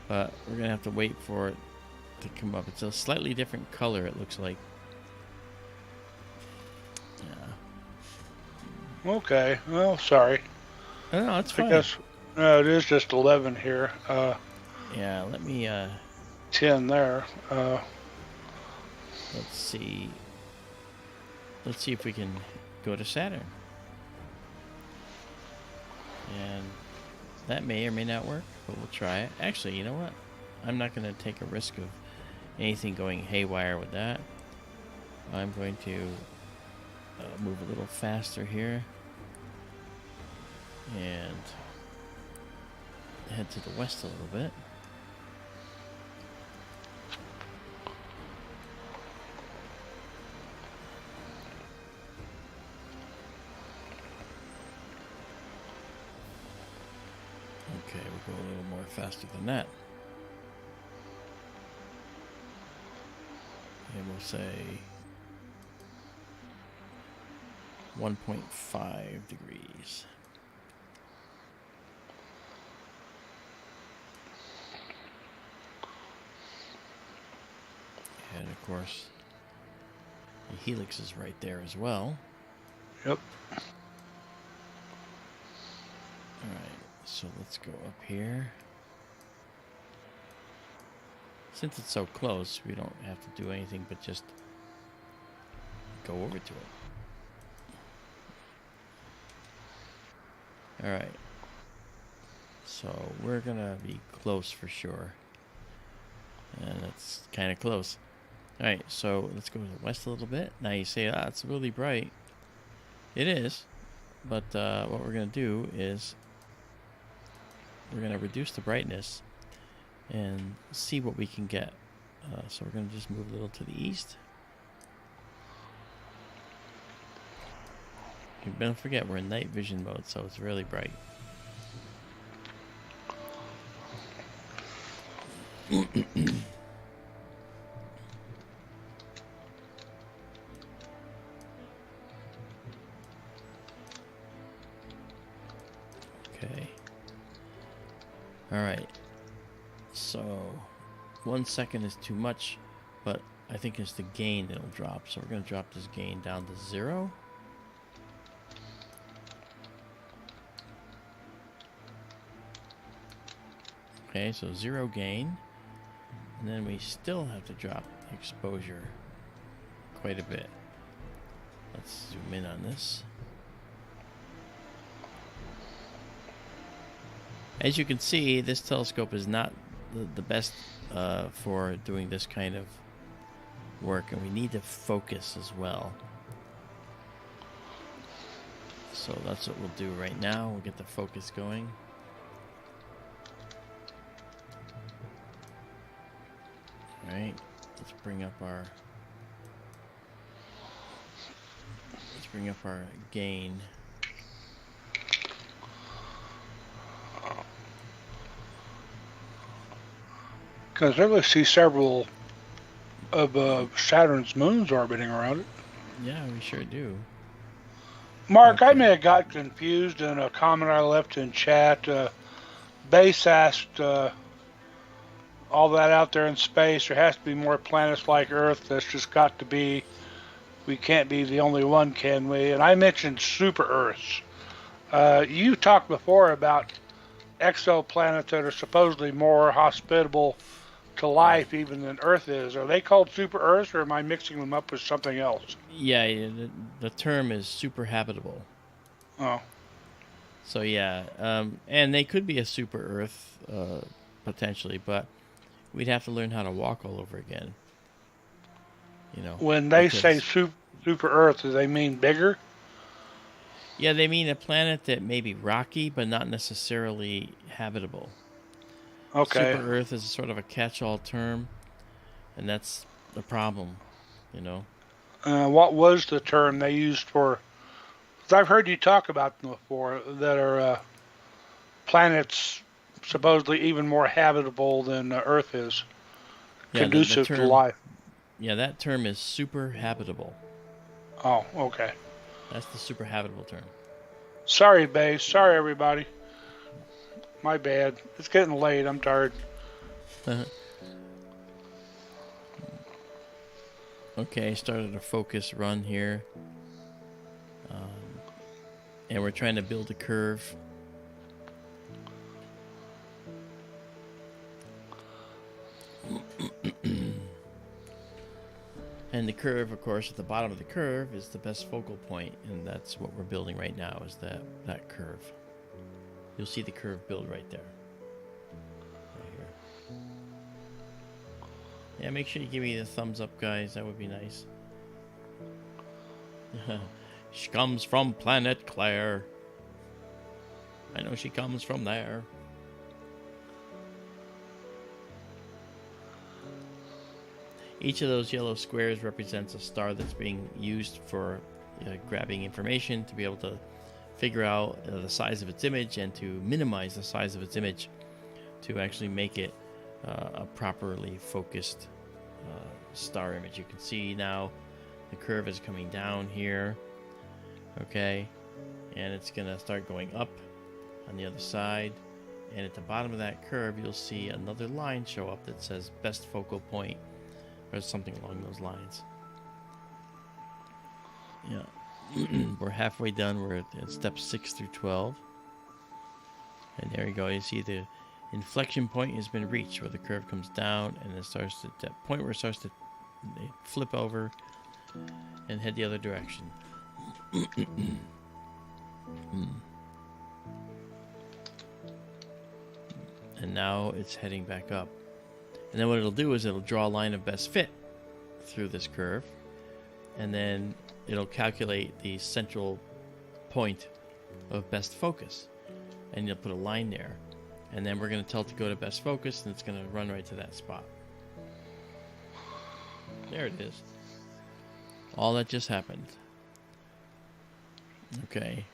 But we're gonna have to wait for it to come up. It's a slightly different color, it looks like. Yeah. Okay, well, sorry. Oh, no, it's I fine. guess, no, it is just 11 here. Yeah, let me 10 there. let's see. Let's see if we can go to Saturn. And that may or may not work, but we'll try it. Actually, you know what? I'm not going to take a risk of anything going haywire with that. I'm going to move a little faster here and head to the west a little bit. Okay, we'll go a little more faster than that. And we'll say 1.5 degrees. And of course, the helix is right there as well. Yep. Alright, so let's go up here. Since it's so close, we don't have to do anything but just go over to it. Alright. So we're gonna be close for sure. And it's kind of close. Alright, so let's go to the west a little bit. Now you say, ah, it's really bright. It is. But what we're going to do is we're going to reduce the brightness and see what we can get. So we're going to just move a little to the east. And don't forget, we're in night vision mode, so it's really bright. So 1 second is too much, but I think it's the gain that'll drop. So we're going to drop this gain down to 0. Okay, so 0 gain. And then we still have to drop the exposure quite a bit. Let's zoom in on this. As you can see, this telescope is not the best for doing this kind of work, and we need to focus as well. So that's what we'll do right now. We'll get the focus going. All right, let's bring up our gain. Because I really see several of Saturn's moons orbiting around it. Yeah, we sure do. Mark, Okay. I may have got confused in a comment I left in chat. Base asked, all that out there in space, there has to be more planets like Earth. That's just got to be. We can't be the only one, can we? And I mentioned super Earths. You talked before about exoplanets that are supposedly more hospitable to life even than Earth is. Are they called super Earths, or am I mixing them up with something else? Yeah, the term is super habitable. Oh. So yeah, and they could be a super Earth potentially, but we'd have to learn how to walk all over again. You know. When they say super Earth, do they mean bigger? Yeah, they mean a planet that may be rocky, but not necessarily habitable. Okay. Super Earth is sort of a catch-all term, and that's the problem, you know. What was the term they used for? Because I've heard you talk about them before, that are planets supposedly even more habitable than Earth is, Yeah, conducive to life. Yeah, that term is super habitable. Oh, okay. That's the super habitable term. Sorry, Baades. Sorry, everybody. My bad. It's getting late. I'm tired. Okay, started a focus run here. And we're trying to build a curve. And the curve, of course, at the bottom of the curve is the best focal point, and that's what we're building right now, is that curve. You'll see the curve build right there. Right here. Yeah, make sure you give me the thumbs up, guys. That would be nice. She comes from planet Claire. I know she comes from there. Each of those yellow squares represents a star that's being used for grabbing information to be able to figure out the size of its image and to minimize the size of its image to actually make it a properly focused star image. You can see now the curve is coming down here, okay, and it's gonna start going up on the other side, and at the bottom of that curve you'll see another line show up that says best focal point or something along those lines. Yeah. We're halfway done. We're at steps 6 through 12. And there you go. You see the inflection point has been reached where the curve comes down and it starts to, that point where it starts to flip over and head the other direction. And now it's heading back up. And then what it'll do is it'll draw a line of best fit through this curve, and then it'll calculate the central point of best focus, and you'll put a line there, and then we're going to tell it to go to best focus, and it's going to run right to that spot. There it is. All that just happened. Okay.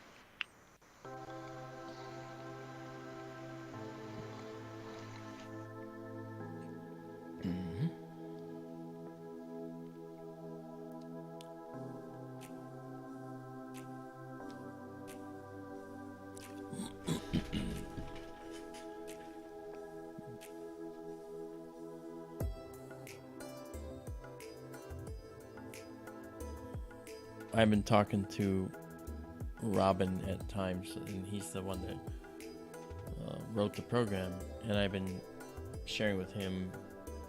I've been talking to Robin at times, and he's the one that wrote the program, and I've been sharing with him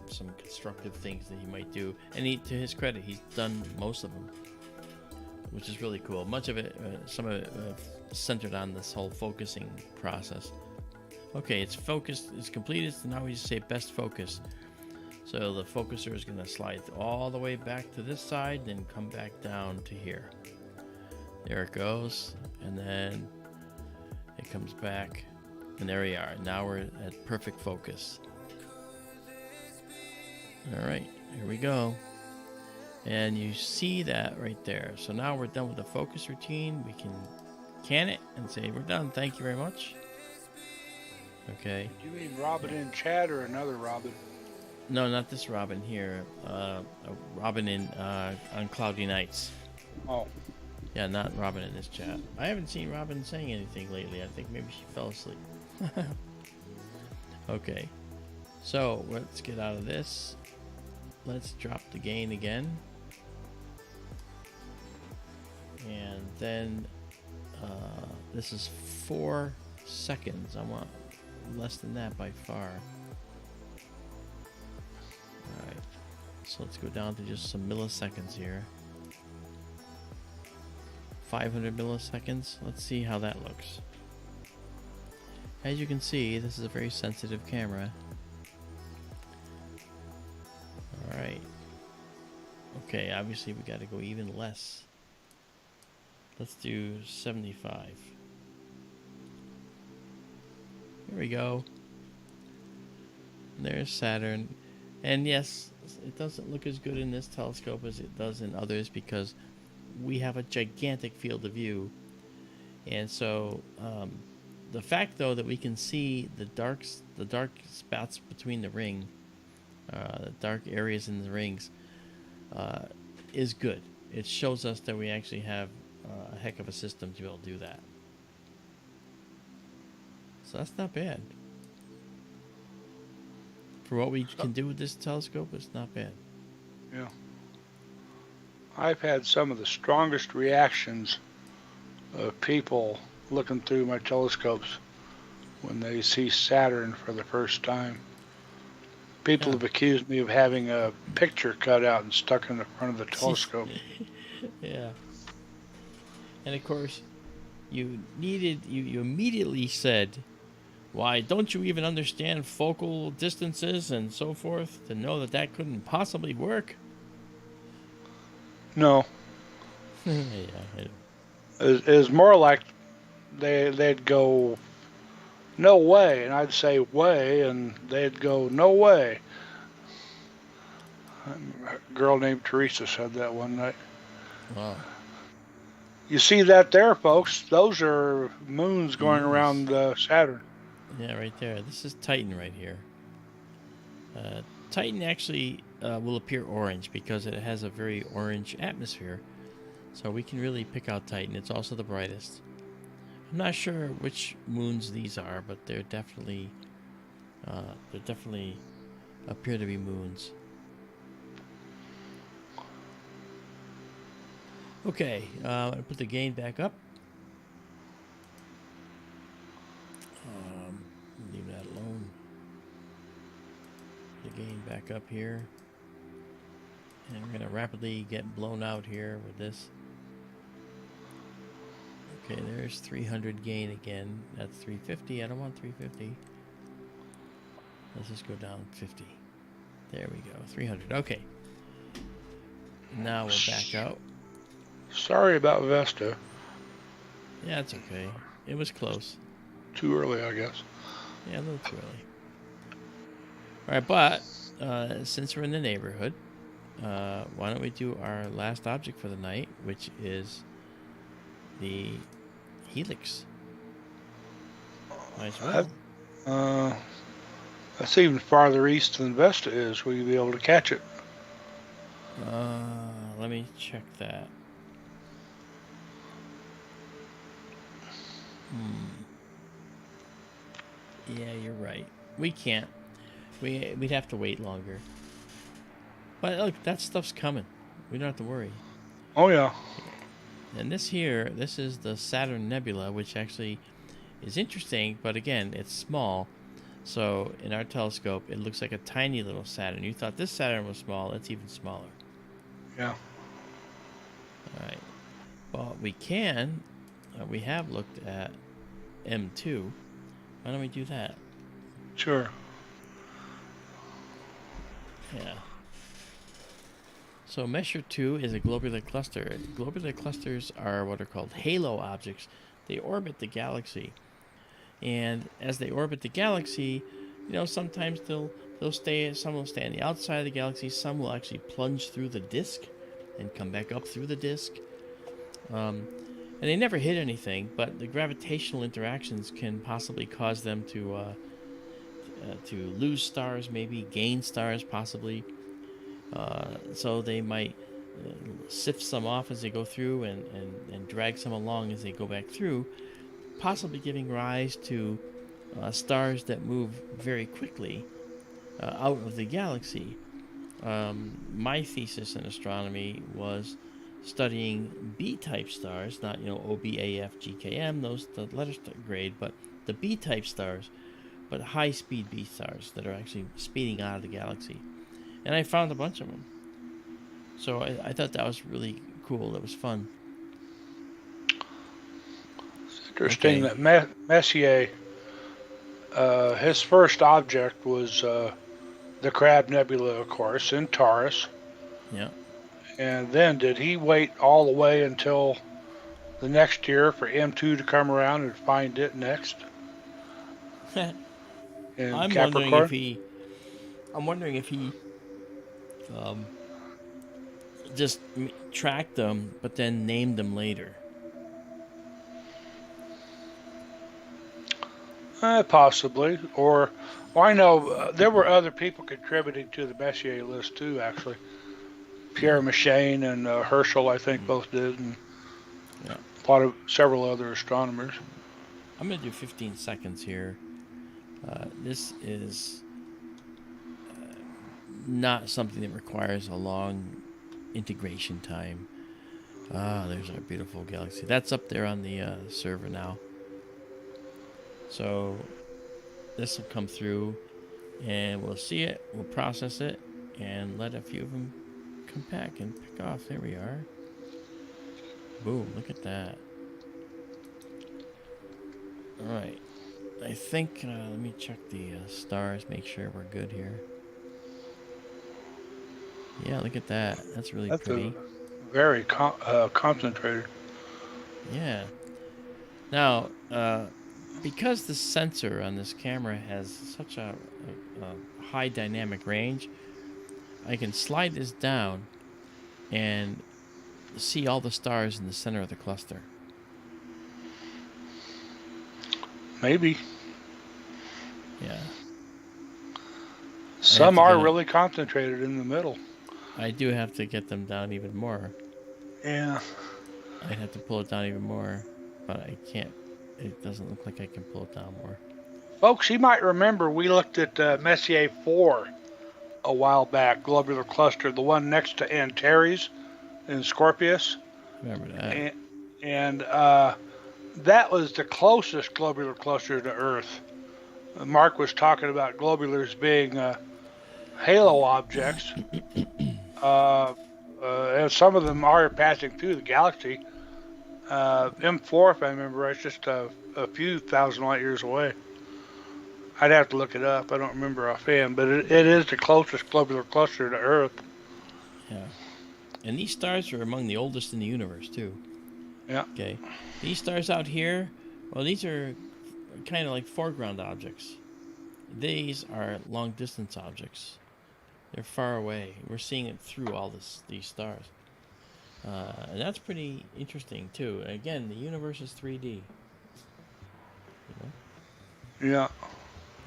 some constructive things that he might do. And to his credit, he's done most of them, which is really cool. Much of it, some of it centered on this whole focusing process. Okay, it's focused, it's completed, so now we just say best focus. So the focuser is going to slide all the way back to this side, then come back down to here. There it goes, and then it comes back, and there we are. Now we're at perfect focus. All right, here we go. And you see that right there. So now we're done with the focus routine. We can it and say we're done. Thank you very much. Okay. You mean Robin in chat or another Robin? No, not this Robin here. Robin on Cloudy Nights. Oh. Yeah, not Robin in this chat. I haven't seen Robin saying anything lately. I think maybe she fell asleep. Okay. So let's get out of this. Let's drop the gain again. And then this is 4 seconds. I want less than that by far. Alright, so let's go down to just some milliseconds here. 500 milliseconds. Let's see how that looks. As you can see, this is a very sensitive camera. Alright. Okay, obviously we got to go even less. Let's do 75. Here we go. There's Saturn. And yes, it doesn't look as good in this telescope as it does in others because we have a gigantic field of view. And so the fact though that we can see the dark spots between the ring, the dark areas in the rings, is good. It shows us that we actually have a heck of a system to be able to do that. So that's not bad. For what we can do with this telescope, it's not bad. Yeah. I've had some of the strongest reactions of people looking through my telescopes when they see Saturn for the first time. People have accused me of having a picture cut out and stuck in the front of the telescope. Yeah. And of course, you immediately said, why, don't you even understand focal distances and so forth to know that that couldn't possibly work? No. Yeah, It's more like they'd go, no way, and I'd say way, and they'd go, no way. A girl named Teresa said that one night. Wow. You see that there, folks? Those are moons going around Saturn. Yeah, right there. This is Titan right here. Titan actually will appear orange because it has a very orange atmosphere. So we can really pick out Titan. It's also the brightest. I'm not sure which moons these are, but they're definitely appear to be moons. Okay, I'm going to put the gain back up. Leave that alone. The gain back up here. And we're going to rapidly get blown out here with this. Okay, there's 300 gain again. That's 350. I don't want 350. Let's just go down 50. There we go. 300. Okay. Now we'll back out. Sorry about Vesta. Yeah, it's okay. It was close. Too early, I guess. Yeah, a little too early. All right, but since we're in the neighborhood, why don't we do our last object for the night, which is the helix. Might as well. That's even farther east than Vesta is. Will you be able to catch it? Let me check that. Yeah, you're right. We can't. We'd have to wait longer. But look, that stuff's coming. We don't have to worry. Oh yeah. And this here, this is the Saturn Nebula, which actually is interesting, but again, it's small. So in our telescope, it looks like a tiny little Saturn. You thought this Saturn was small, it's even smaller. Yeah. All right. Well, we have looked at M2. Why don't we do that? Sure. Yeah. So Messier 2 is a globular cluster. Globular clusters are what are called halo objects. They orbit the galaxy. And as they orbit the galaxy, sometimes some will stay on the outside of the galaxy, some will actually plunge through the disk and come back up through the disk. And they never hit anything, but the gravitational interactions can possibly cause them to lose stars, maybe gain stars, possibly. So they might sift some off as they go through and drag some along as they go back through, possibly giving rise to stars that move very quickly out of the galaxy. My thesis in astronomy was studying B-type stars, not O, B, A, F, G, K, M, those the letter grade, but the B-type stars, but high-speed B stars that are actually speeding out of the galaxy. And I found a bunch of them. So I thought that was really cool. That was fun. It's interesting that Messier, his first object was the Crab Nebula, of course, in Taurus. Yeah. And then did he wait all the way until the next year for M2 to come around and find it next? I'm wondering if he just tracked them, but then named them later. Possibly. Or, I know there were other people contributing to the Messier list too, actually. Pierre Machine and Herschel, I think, both did, and several other astronomers. I'm going to do 15 seconds here. This is not something that requires a long integration time. There's our beautiful galaxy. That's up there on the server now. So this will come through, and we'll see it, we'll process it, and let a few of them come back and pick off. There we are. Boom, look at that. All right. I think, let me check the stars, make sure we're good here. Yeah, look at that. That's really pretty. Very concentrated. Yeah. Now, because the sensor on this camera has such a high dynamic range, I can slide this down and see all the stars in the center of the cluster. Maybe. Yeah. Some are really concentrated in the middle. I do have to get them down even more. Yeah. I'd have to pull it down even more, but I can't. It doesn't look like I can pull it down more. Folks, you might remember we looked at Messier 4 a while back, Globular Cluster, the one next to Antares in Scorpius. Remember that. And that was the closest globular cluster to Earth. Mark was talking about globulars being halo objects. And some of them are passing through the galaxy. M4, if I remember right, it's just a few thousand light years away. I'd have to look it up. I don't remember offhand, but it is the closest globular cluster to Earth. Yeah. And these stars are among the oldest in the universe, too. Yeah. Okay. These stars out here, well, these are kind of like foreground objects. These are long-distance objects. They're far away. We're seeing it through all these stars. And that's pretty interesting, too. Again, the universe is 3D. You know? Yeah.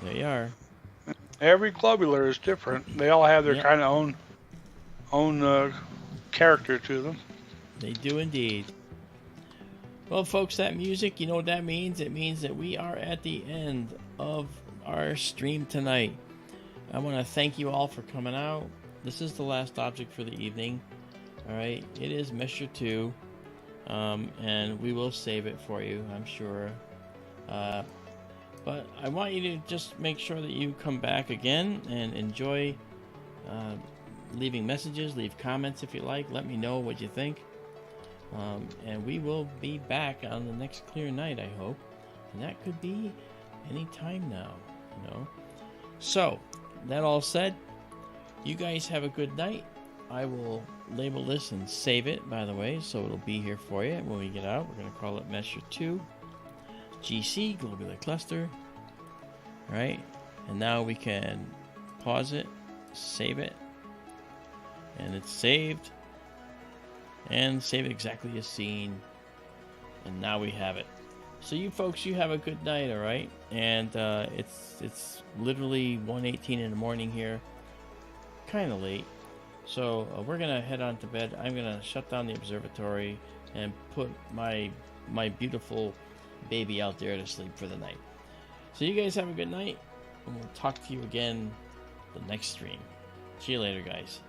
There you are. Every globular is different. They all have their kind of own character to them. They do indeed. Well, folks, that music, you know what that means? It means that we are at the end of our stream tonight. I want to thank you all for coming out. This is the last object for the evening. All right, it is Messier 2. and we will save it for you, I'm sure. But I want you to just make sure that you come back again and enjoy leaving messages, leave comments if you like. Let me know what you think. And we will be back on the next clear night, I hope. And that could be any time now, you know. So, that all said, you guys have a good night. I will label this and save it, by the way, so it'll be here for you when we get out. We're going to call it Measure 2. GC, Globular Cluster. Right? And now we can pause it, save it, and it's saved. And save it exactly as seen. And now we have it. So you folks, you have a good night, alright? And it's literally 1:18 in the morning here. Kind of late. So we're going to head on to bed. I'm going to shut down the observatory and put my beautiful baby out there to sleep for the night. So you guys have a good night, and we'll talk to you again the next stream. See you later, guys.